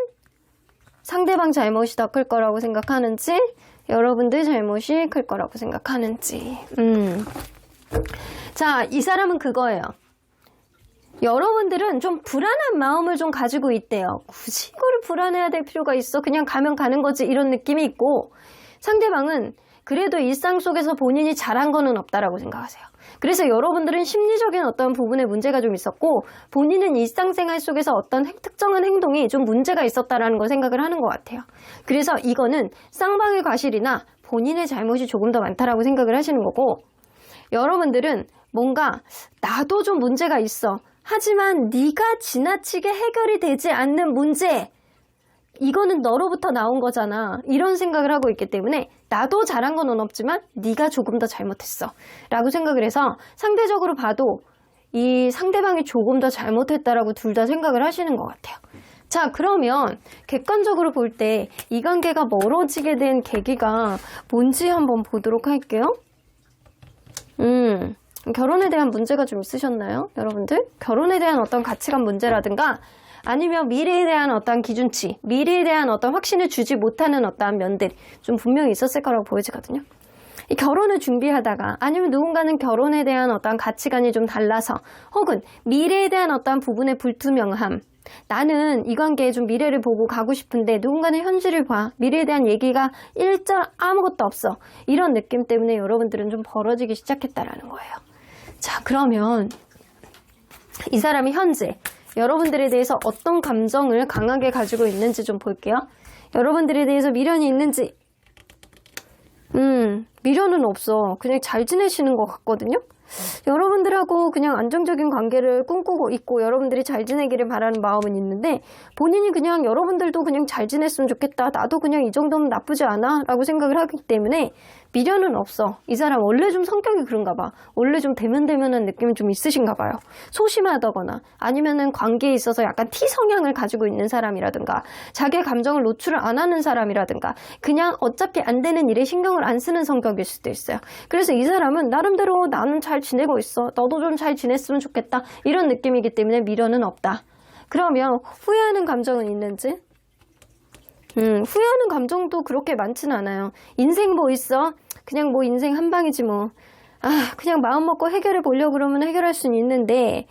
Speaker 1: 상대방 잘못이 더 클 거라고 생각하는지, 여러분들 잘못이 클 거라고 생각하는지. 자, 이 사람은 그거예요. 여러분들은 좀 불안한 마음을 좀 가지고 있대요. 굳이 이거를 불안해야 될 필요가 있어? 그냥 가면 가는 거지, 이런 느낌이 있고, 상대방은 그래도 일상 속에서 본인이 잘한 거는 없다라고 생각하세요. 그래서 여러분들은 심리적인 어떤 부분에 문제가 좀 있었고, 본인은 일상생활 속에서 어떤 특정한 행동이 좀 문제가 있었다라는 걸 생각을 하는 것 같아요. 그래서 이거는 쌍방의 과실이나 본인의 잘못이 조금 더 많다라고 생각을 하시는 거고, 여러분들은 뭔가 나도 좀 문제가 있어. 하지만 네가 지나치게 해결이 되지 않는 문제, 이거는 너로부터 나온 거잖아, 이런 생각을 하고 있기 때문에 나도 잘한 건 없지만 네가 조금 더 잘못했어 라고 생각을 해서 상대적으로 봐도 이 상대방이 조금 더 잘못했다라고 둘 다 생각을 하시는 것 같아요. 자, 그러면 객관적으로 볼 때 이 관계가 멀어지게 된 계기가 뭔지 한번 보도록 할게요. 결혼에 대한 문제가 좀 있으셨나요, 여러분들? 결혼에 대한 어떤 가치관 문제라든가 아니면 미래에 대한 어떤 기준치, 미래에 대한 어떤 확신을 주지 못하는 어떠한 면들이 좀 분명히 있었을 거라고 보여지거든요. 이 결혼을 준비하다가 아니면 누군가는 결혼에 대한 어떤 가치관이 좀 달라서, 혹은 미래에 대한 어떤 부분의 불투명함, 나는 이 관계에 좀 미래를 보고 가고 싶은데 누군가는 현실을 봐, 미래에 대한 얘기가 일절 아무것도 없어, 이런 느낌 때문에 여러분들은 좀 벌어지기 시작했다라는 거예요. 자, 그러면 이 사람이 현재 여러분들에 대해서 어떤 감정을 강하게 가지고 있는지 좀 볼게요. 여러분들에 대해서 미련이 있는지, 미련은 없어. 그냥 잘 지내시는 것 같거든요. 여러분들하고 그냥 안정적인 관계를 꿈꾸고 있고 여러분들이 잘 지내기를 바라는 마음은 있는데, 본인이 그냥 여러분들도 그냥 잘 지냈으면 좋겠다, 나도 그냥 이 정도면 나쁘지 않아 라고 생각을 하기 때문에 미련은 없어. 이 사람 원래 좀 성격이 그런가 봐. 원래 좀 대면대면한 느낌이 좀 있으신가 봐요. 소심하다거나 아니면은 관계에 있어서 약간 T 성향을 가지고 있는 사람이라든가, 자기의 감정을 노출을 안 하는 사람이라든가, 그냥 어차피 안 되는 일에 신경을 안 쓰는 성격일 수도 있어요. 그래서 이 사람은 나름대로 나는 잘 지내고 있어, 너도 좀 잘 지냈으면 좋겠다, 이런 느낌이기 때문에 미련은 없다. 그러면 후회하는 감정은 있는지? 후회하는 감정도 그렇게 많지는 않아요. 인생 뭐 있어? 그냥 뭐 인생 한 방이지 뭐. 그냥 마음 먹고 해결해 보려고 그러면 해결할 수는 있는데,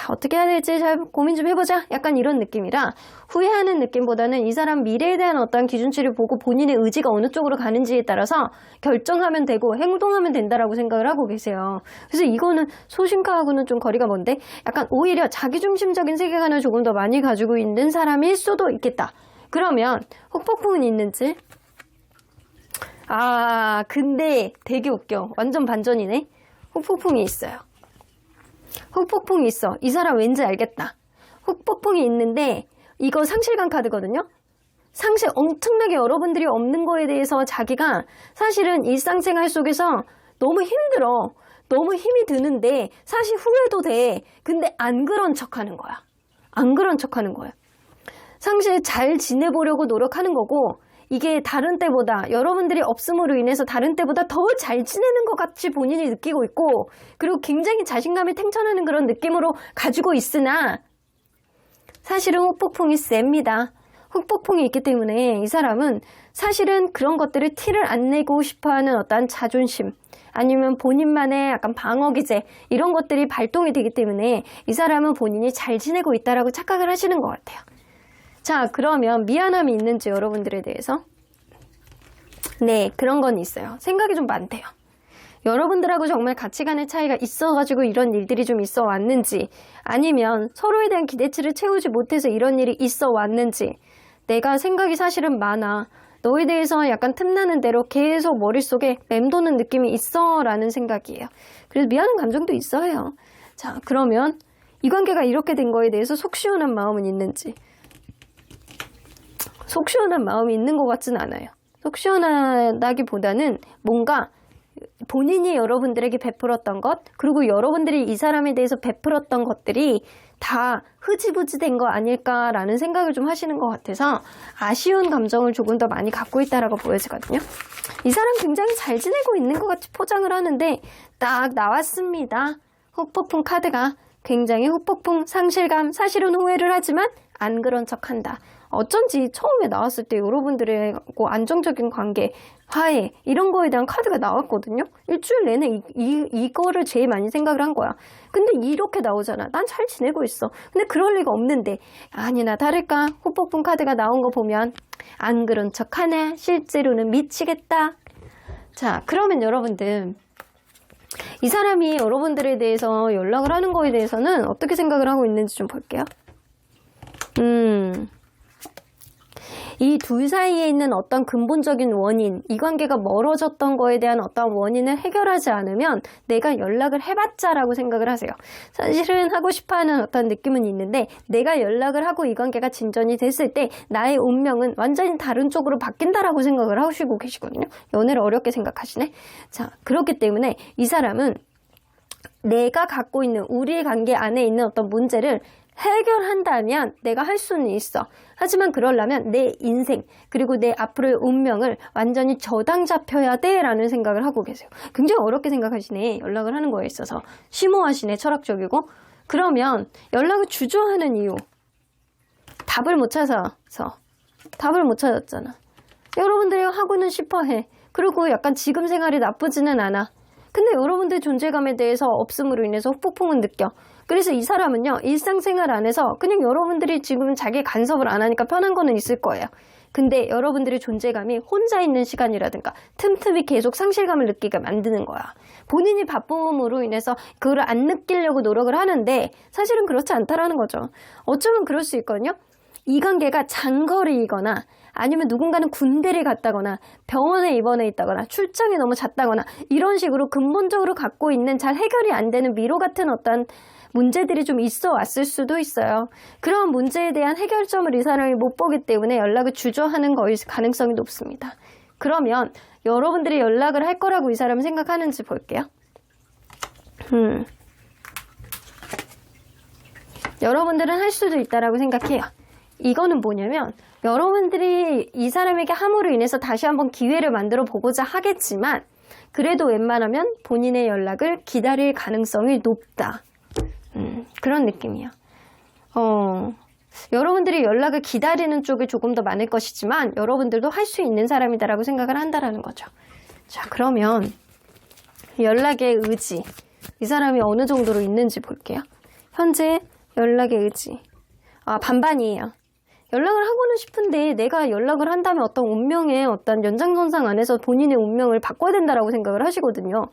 Speaker 1: 어떻게 해야 될지 잘 고민 좀 해보자. 약간 이런 느낌이라 후회하는 느낌보다는 이 사람 미래에 대한 어떤 기준치를 보고 본인의 의지가 어느 쪽으로 가는지에 따라서 결정하면 되고 행동하면 된다라고 생각을 하고 계세요. 그래서 이거는 소신과하고는 좀 거리가 먼데 약간 오히려 자기중심적인 세계관을 조금 더 많이 가지고 있는 사람일 수도 있겠다. 그러면 후폭풍은 있는지? 근데 되게 웃겨. 완전 반전이네. 후폭풍이 있어요. 후폭풍이 있어. 이 사람 왠지 알겠다. 후폭풍이 있는데 이거 상실감 카드거든요. 상실 엄청나게 여러분들이 없는 거에 대해서 자기가 사실은 일상생활 속에서 너무 힘들어. 너무 힘이 드는데 사실 후회도 돼. 근데 안 그런 척하는 거야. 안 그런 척하는 거야. 상실 잘 지내보려고 노력하는 거고 이게 다른 때보다 여러분들이 없음으로 인해서 다른 때보다 더 잘 지내는 것 같이 본인이 느끼고 있고 그리고 굉장히 자신감이 탱천하는 그런 느낌으로 가지고 있으나 사실은 후폭풍이 셉니다. 후폭풍이 있기 때문에 이 사람은 사실은 그런 것들을 티를 안 내고 싶어하는 어떤 자존심 아니면 본인만의 약간 방어기제 이런 것들이 발동이 되기 때문에 이 사람은 본인이 잘 지내고 있다라고 착각을 하시는 것 같아요. 자, 그러면 미안함이 있는지 여러분들에 대해서? 네, 그런 건 있어요. 생각이 좀 많대요. 여러분들하고 정말 가치관의 차이가 있어가지고 이런 일들이 좀 있어 왔는지 아니면 서로에 대한 기대치를 채우지 못해서 이런 일이 있어 왔는지 내가 생각이 사실은 많아. 너에 대해서 약간 틈나는 대로 계속 머릿속에 맴도는 느낌이 있어 라는 생각이에요. 그래서 미안한 감정도 있어요. 자, 그러면 이 관계가 이렇게 된 거에 대해서 속 시원한 마음은 있는지? 속 시원한 마음이 있는 것 같진 않아요. 속 시원하다기보다는 뭔가 본인이 여러분들에게 베풀었던 것 그리고 여러분들이 이 사람에 대해서 베풀었던 것들이 다 흐지부지 된 거 아닐까라는 생각을 좀 하시는 것 같아서 아쉬운 감정을 조금 더 많이 갖고 있다라고 보여지거든요. 이 사람 굉장히 잘 지내고 있는 것 같이 포장을 하는데 딱 나왔습니다. 후폭풍 카드가 굉장히 후폭풍 상실감 사실은 후회를 하지만 안 그런 척한다. 어쩐지 처음에 나왔을 때 여러분들하고 안정적인 관계, 화해 이런 거에 대한 카드가 나왔거든요. 일주일 내내 이거를 제일 많이 생각을 한 거야. 근데 이렇게 나오잖아. 난 잘 지내고 있어. 근데 그럴 리가 없는데 아니나 다를까 후폭풍 카드가 나온 거 보면 안 그런 척하네. 실제로는 미치겠다. 자, 그러면 여러분들 이 사람이 여러분들에 대해서 연락을 하는 거에 대해서는 어떻게 생각을 하고 있는지 좀 볼게요. 이 둘 사이에 있는 어떤 근본적인 원인, 이 관계가 멀어졌던 거에 대한 어떤 원인을 해결하지 않으면 내가 연락을 해봤자라고 생각을 하세요. 사실은 하고 싶어하는 어떤 느낌은 있는데 내가 연락을 하고 이 관계가 진전이 됐을 때 나의 운명은 완전히 다른 쪽으로 바뀐다라고 생각을 하시고 계시거든요. 연애를 어렵게 생각하시네. 자, 그렇기 때문에 이 사람은 내가 갖고 있는 우리의 관계 안에 있는 어떤 문제를 해결한다면 내가 할 수는 있어. 하지만 그러려면 내 인생 그리고 내 앞으로의 운명을 완전히 저당 잡혀야 돼 라는 생각을 하고 계세요. 굉장히 어렵게 생각하시네. 연락을 하는 거에 있어서 심오하시네. 철학적이고. 그러면 연락을 주저하는 이유 답을 못 찾아서 답을 못 찾았잖아. 여러분들이 하고는 싶어해. 그리고 약간 지금 생활이 나쁘지는 않아. 근데 여러분들의 존재감에 대해서 없음으로 인해서 후폭풍은 느껴. 그래서 이 사람은요, 일상생활 안에서 그냥 여러분들이 지금 자기 간섭을 안 하니까 편한 거는 있을 거예요. 근데 여러분들의 존재감이 혼자 있는 시간이라든가 틈틈이 계속 상실감을 느끼게 만드는 거야. 본인이 바쁨으로 인해서 그걸 안 느끼려고 노력을 하는데 사실은 그렇지 않다라는 거죠. 어쩌면 그럴 수 있거든요. 이 관계가 장거리이거나 아니면 누군가는 군대를 갔다거나 병원에 입원해 있다거나 출장이 너무 잦다거나 이런 식으로 근본적으로 갖고 있는 잘 해결이 안 되는 미로 같은 어떤 문제들이 좀 있어 왔을 수도 있어요. 그런 문제에 대한 해결점을 이 사람이 못 보기 때문에 연락을 주저하는 거일 가능성이 높습니다. 그러면 여러분들이 연락을 할 거라고 이 사람은 생각하는지 볼게요. 여러분들은 할 수도 있다라고 생각해요. 이거는 뭐냐면 여러분들이 이 사람에게 함으로 인해서 다시 한번 기회를 만들어 보고자 하겠지만 그래도 웬만하면 본인의 연락을 기다릴 가능성이 높다. 그런 느낌이야. 여러분들이 연락을 기다리는 쪽이 조금 더 많을 것이지만 여러분들도 할 수 있는 사람이다라고 생각을 한다라는 거죠. 자, 그러면 연락의 의지. 이 사람이 어느 정도로 있는지 볼게요. 현재 연락의 의지. 반반이에요. 연락을 하고는 싶은데 내가 연락을 한다면 어떤 운명의 어떤 연장선상 안에서 본인의 운명을 바꿔야 된다라고 생각을 하시거든요.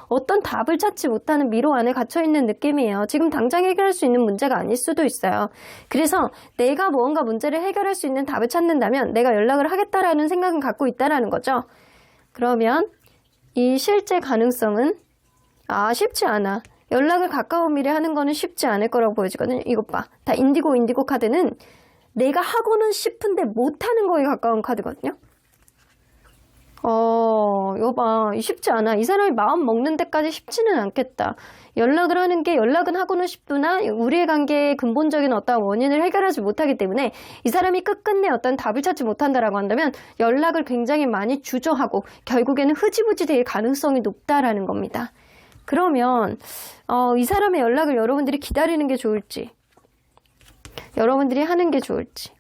Speaker 1: 어떤 답을 찾지 못하는 미로 안에 갇혀있는 느낌이에요. 지금 당장 해결할 수 있는 문제가 아닐 수도 있어요. 그래서 내가 무언가 문제를 해결할 수 있는 답을 찾는다면 내가 연락을 하겠다라는 생각은 갖고 있다라는 거죠. 그러면 이 실제 가능성은 쉽지 않아. 연락을 가까운 미래 하는 거는 쉽지 않을 거라고 보여지거든요. 이것 봐. 다 인디고 카드는 내가 하고는 싶은데 못하는 거에 가까운 카드거든요. 이거 봐. 쉽지 않아. 이 사람이 마음 먹는 데까지 쉽지는 않겠다. 연락을 하는 게 연락은 하고는 싶으나 우리의 관계의 근본적인 어떤 원인을 해결하지 못하기 때문에 이 사람이 끝끝내 어떤 답을 찾지 못한다라고 한다면 연락을 굉장히 많이 주저하고 결국에는 흐지부지 될 가능성이 높다라는 겁니다. 그러면 이 사람의 연락을 여러분들이 기다리는 게 좋을지 여러분들이 하는 게 좋을지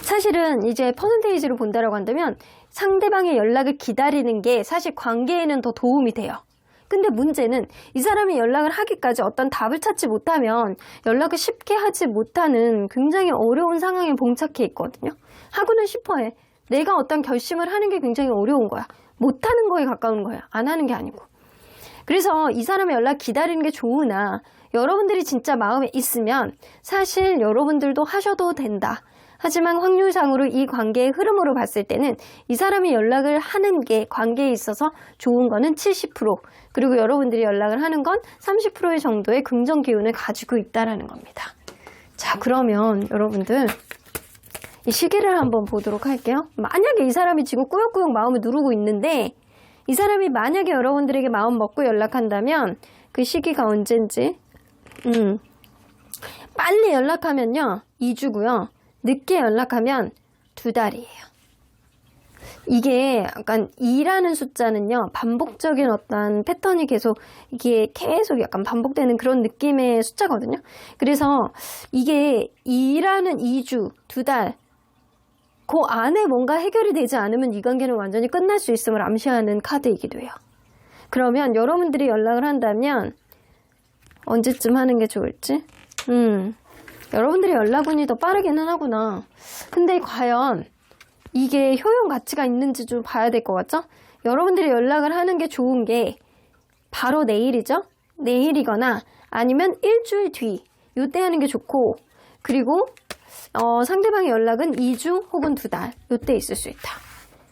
Speaker 1: 사실은 이제 퍼센테이지로 본다라고 한다면 상대방의 연락을 기다리는 게 사실 관계에는 더 도움이 돼요. 근데 문제는 이 사람이 연락을 하기까지 어떤 답을 찾지 못하면 연락을 쉽게 하지 못하는 굉장히 어려운 상황에 봉착해 있거든요. 하고는 싶어해. 내가 어떤 결심을 하는 게 굉장히 어려운 거야. 못하는 거에 가까운 거야. 안 하는 게 아니고. 그래서 이 사람의 연락 기다리는 게 좋으나 여러분들이 진짜 마음에 있으면 사실 여러분들도 하셔도 된다. 하지만 확률상으로 이 관계의 흐름으로 봤을 때는 이 사람이 연락을 하는 게 관계에 있어서 좋은 거는 70% 그리고 여러분들이 연락을 하는 건 30% 정도의 긍정 기운을 가지고 있다라는 겁니다. 자, 그러면 여러분들 이 시기를 한번 보도록 할게요. 만약에 이 사람이 지금 꾸역꾸역 마음을 누르고 있는데 이 사람이 만약에 여러분들에게 마음 먹고 연락한다면 그 시기가 언젠지 빨리 연락하면요 2주고요. 늦게 연락하면 2달이에요. 이게 약간 2라는 숫자는요 반복적인 어떤 패턴이 이게 계속 약간 반복되는 그런 느낌의 숫자거든요. 그래서 이게 2라는 2주, 2달 그 안에 뭔가 해결이 되지 않으면 이 관계는 완전히 끝날 수 있음을 암시하는 카드이기도 해요. 그러면 여러분들이 연락을 한다면 언제쯤 하는 게 좋을지? 여러분들이 연락운이 더 빠르기는 하구나. 근데 과연 이게 효용 가치가 있는지 좀 봐야 될 것 같죠? 여러분들이 연락을 하는 게 좋은 게 바로 내일이죠? 내일이거나 아니면 일주일 뒤 요때 하는 게 좋고 그리고 상대방의 연락은 2주 혹은 2달 요때 있을 수 있다.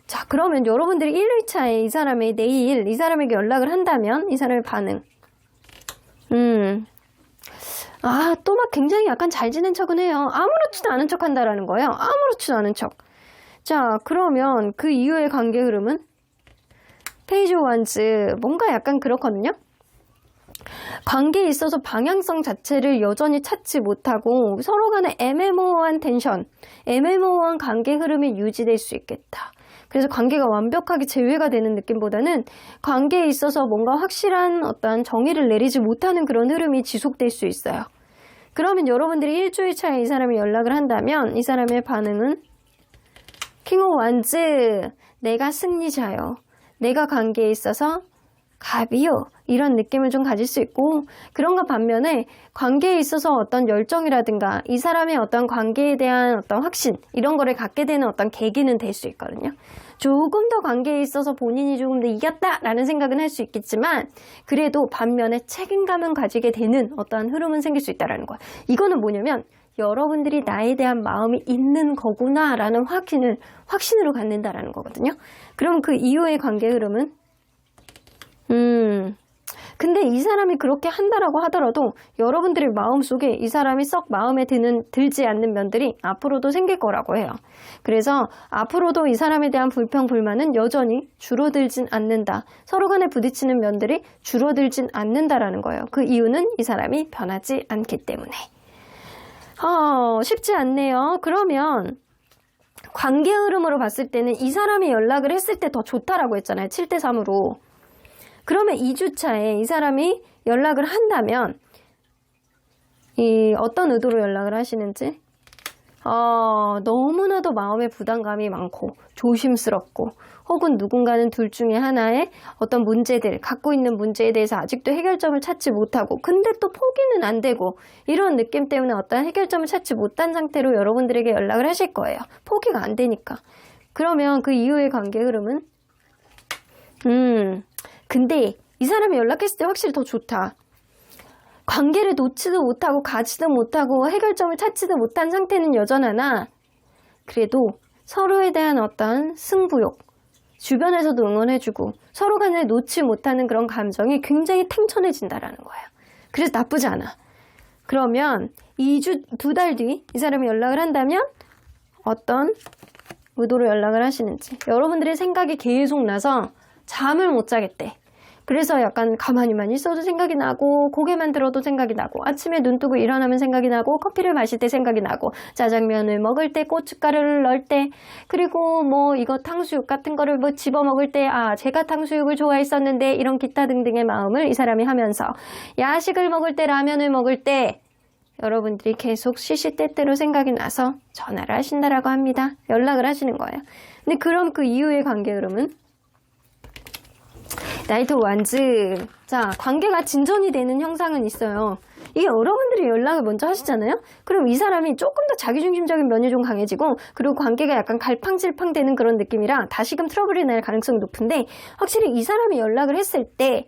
Speaker 1: 자, 그러면 여러분들이 1일차에 이 사람의 내일 이 사람에게 연락을 한다면 이 사람의 반응 또 막 굉장히 약간 잘 지낸 척은 해요. 아무렇지도 않은 척 한다라는 거예요. 아무렇지도 않은 척. 자, 그러면 그 이후의 관계 흐름은 페이지 오브 원즈 뭔가 약간 그렇거든요. 관계에 있어서 방향성 자체를 여전히 찾지 못하고 서로 간에 애매모호한 텐션, 애매모호한 관계 흐름이 유지될 수 있겠다. 그래서 관계가 완벽하게 재회가 되는 느낌보다는 관계에 있어서 뭔가 확실한 어떤 정의를 내리지 못하는 그런 흐름이 지속될 수 있어요. 그러면 여러분들이 일주일 차에 이 사람이 연락을 한다면 이 사람의 반응은 킹 오브 원즈, 내가 승리자요. 내가 관계에 있어서 갑이요. 이런 느낌을 좀 가질 수 있고 그런가 반면에 관계에 있어서 어떤 열정이라든가 이 사람의 어떤 관계에 대한 어떤 확신 이런 거를 갖게 되는 어떤 계기는 될 수 있거든요. 조금 더 관계에 있어서 본인이 조금 더 이겼다라는 생각은 할 수 있겠지만 그래도 반면에 책임감은 가지게 되는 어떠한 흐름은 생길 수 있다는 거예요. 이거는 뭐냐면 여러분들이 나에 대한 마음이 있는 거구나라는 확신으로 갖는다라는 거거든요. 그럼 그 이후의 관계 흐름은 근데 이 사람이 그렇게 한다라고 하더라도 여러분들의 마음속에 이 사람이 썩 마음에 들지 않는 면들이 앞으로도 생길 거라고 해요. 그래서 앞으로도 이 사람에 대한 불평, 불만은 여전히 줄어들진 않는다. 서로 간에 부딪히는 면들이 줄어들진 않는다라는 거예요. 그 이유는 이 사람이 변하지 않기 때문에. 쉽지 않네요. 그러면 관계 흐름으로 봤을 때는 이 사람이 연락을 했을 때 더 좋다라고 했잖아요. 7대3으로. 그러면 2주차에 이 사람이 연락을 한다면 어떤 의도로 연락을 하시는지 너무나도 마음의 부담감이 많고 조심스럽고 혹은 누군가는 둘 중에 하나의 어떤 문제들, 갖고 있는 문제에 대해서 아직도 해결점을 찾지 못하고 근데 또 포기는 안 되고 이런 느낌 때문에 어떤 해결점을 찾지 못한 상태로 여러분들에게 연락을 하실 거예요. 포기가 안 되니까. 그러면 그 이후의 관계 흐름은 근데 이 사람이 연락했을 때 확실히 더 좋다. 관계를 놓지도 못하고 가지도 못하고 해결점을 찾지도 못한 상태는 여전하나 그래도 서로에 대한 어떤 승부욕, 주변에서도 응원해주고 서로 간에 놓지 못하는 그런 감정이 굉장히 탱천해진다라는 거예요. 그래서 나쁘지 않아. 그러면 2주, 2달 뒤 이 사람이 연락을 한다면 어떤 의도로 연락을 하시는지 여러분들의 생각이 계속 나서 잠을 못 자겠대. 그래서 약간 가만히만 있어도 생각이 나고 고개만 들어도 생각이 나고 아침에 눈 뜨고 일어나면 생각이 나고 커피를 마실 때 생각이 나고 짜장면을 먹을 때 고춧가루를 넣을 때 그리고 뭐 이거 탕수육 같은 거를 뭐 집어 먹을 때 제가 탕수육을 좋아했었는데 이런 기타 등등의 마음을 이 사람이 하면서 야식을 먹을 때 라면을 먹을 때 여러분들이 계속 시시때때로 생각이 나서 전화를 하신다라고 합니다. 연락을 하시는 거예요. 근데 그럼 그 이후의 관계 흐름은 나이트 완즈. 자, 관계가 진전이 되는 형상은 있어요. 이게 여러분들이 연락을 먼저 하시잖아요? 그럼 이 사람이 조금 더 자기중심적인 면이 좀 강해지고 그리고 관계가 약간 갈팡질팡 되는 그런 느낌이라 다시금 트러블이 날 가능성이 높은데 확실히 이 사람이 연락을 했을 때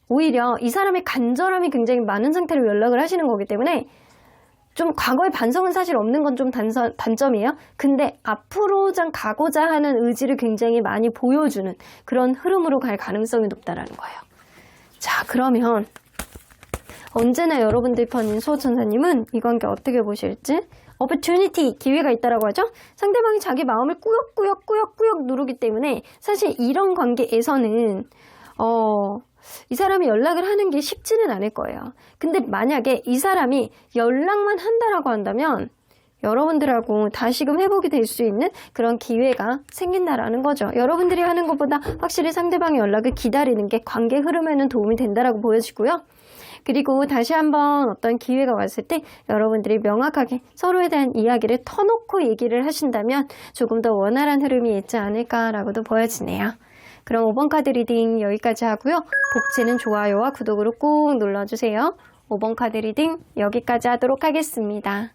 Speaker 1: 오히려 이 사람의 간절함이 굉장히 많은 상태로 연락을 하시는 거기 때문에 좀 과거의 반성은 사실 없는 건 좀 단점이에요. 근데 앞으로 가고자 하는 의지를 굉장히 많이 보여주는 그런 흐름으로 갈 가능성이 높다라는 거예요. 자, 그러면 언제나 여러분들 편인 수호천사님은 이 관계 어떻게 보실지 opportunity, 기회가 있다라고 하죠. 상대방이 자기 마음을 꾸역꾸역 누르기 때문에 사실 이런 관계에서는 이 사람이 연락을 하는 게 쉽지는 않을 거예요. 근데 만약에 이 사람이 연락만 한다라고 한다면 여러분들하고 다시금 회복이 될 수 있는 그런 기회가 생긴다라는 거죠. 여러분들이 하는 것보다 확실히 상대방의 연락을 기다리는 게 관계 흐름에는 도움이 된다라고 보여지고요. 그리고 다시 한번 어떤 기회가 왔을 때 여러분들이 명확하게 서로에 대한 이야기를 터놓고 얘기를 하신다면 조금 더 원활한 흐름이 있지 않을까라고도 보여지네요. 그럼 5번 카드 리딩 여기까지 하고요. 복채는 좋아요와 구독으로 꼭 눌러주세요. 5번 카드 리딩 여기까지 하도록 하겠습니다.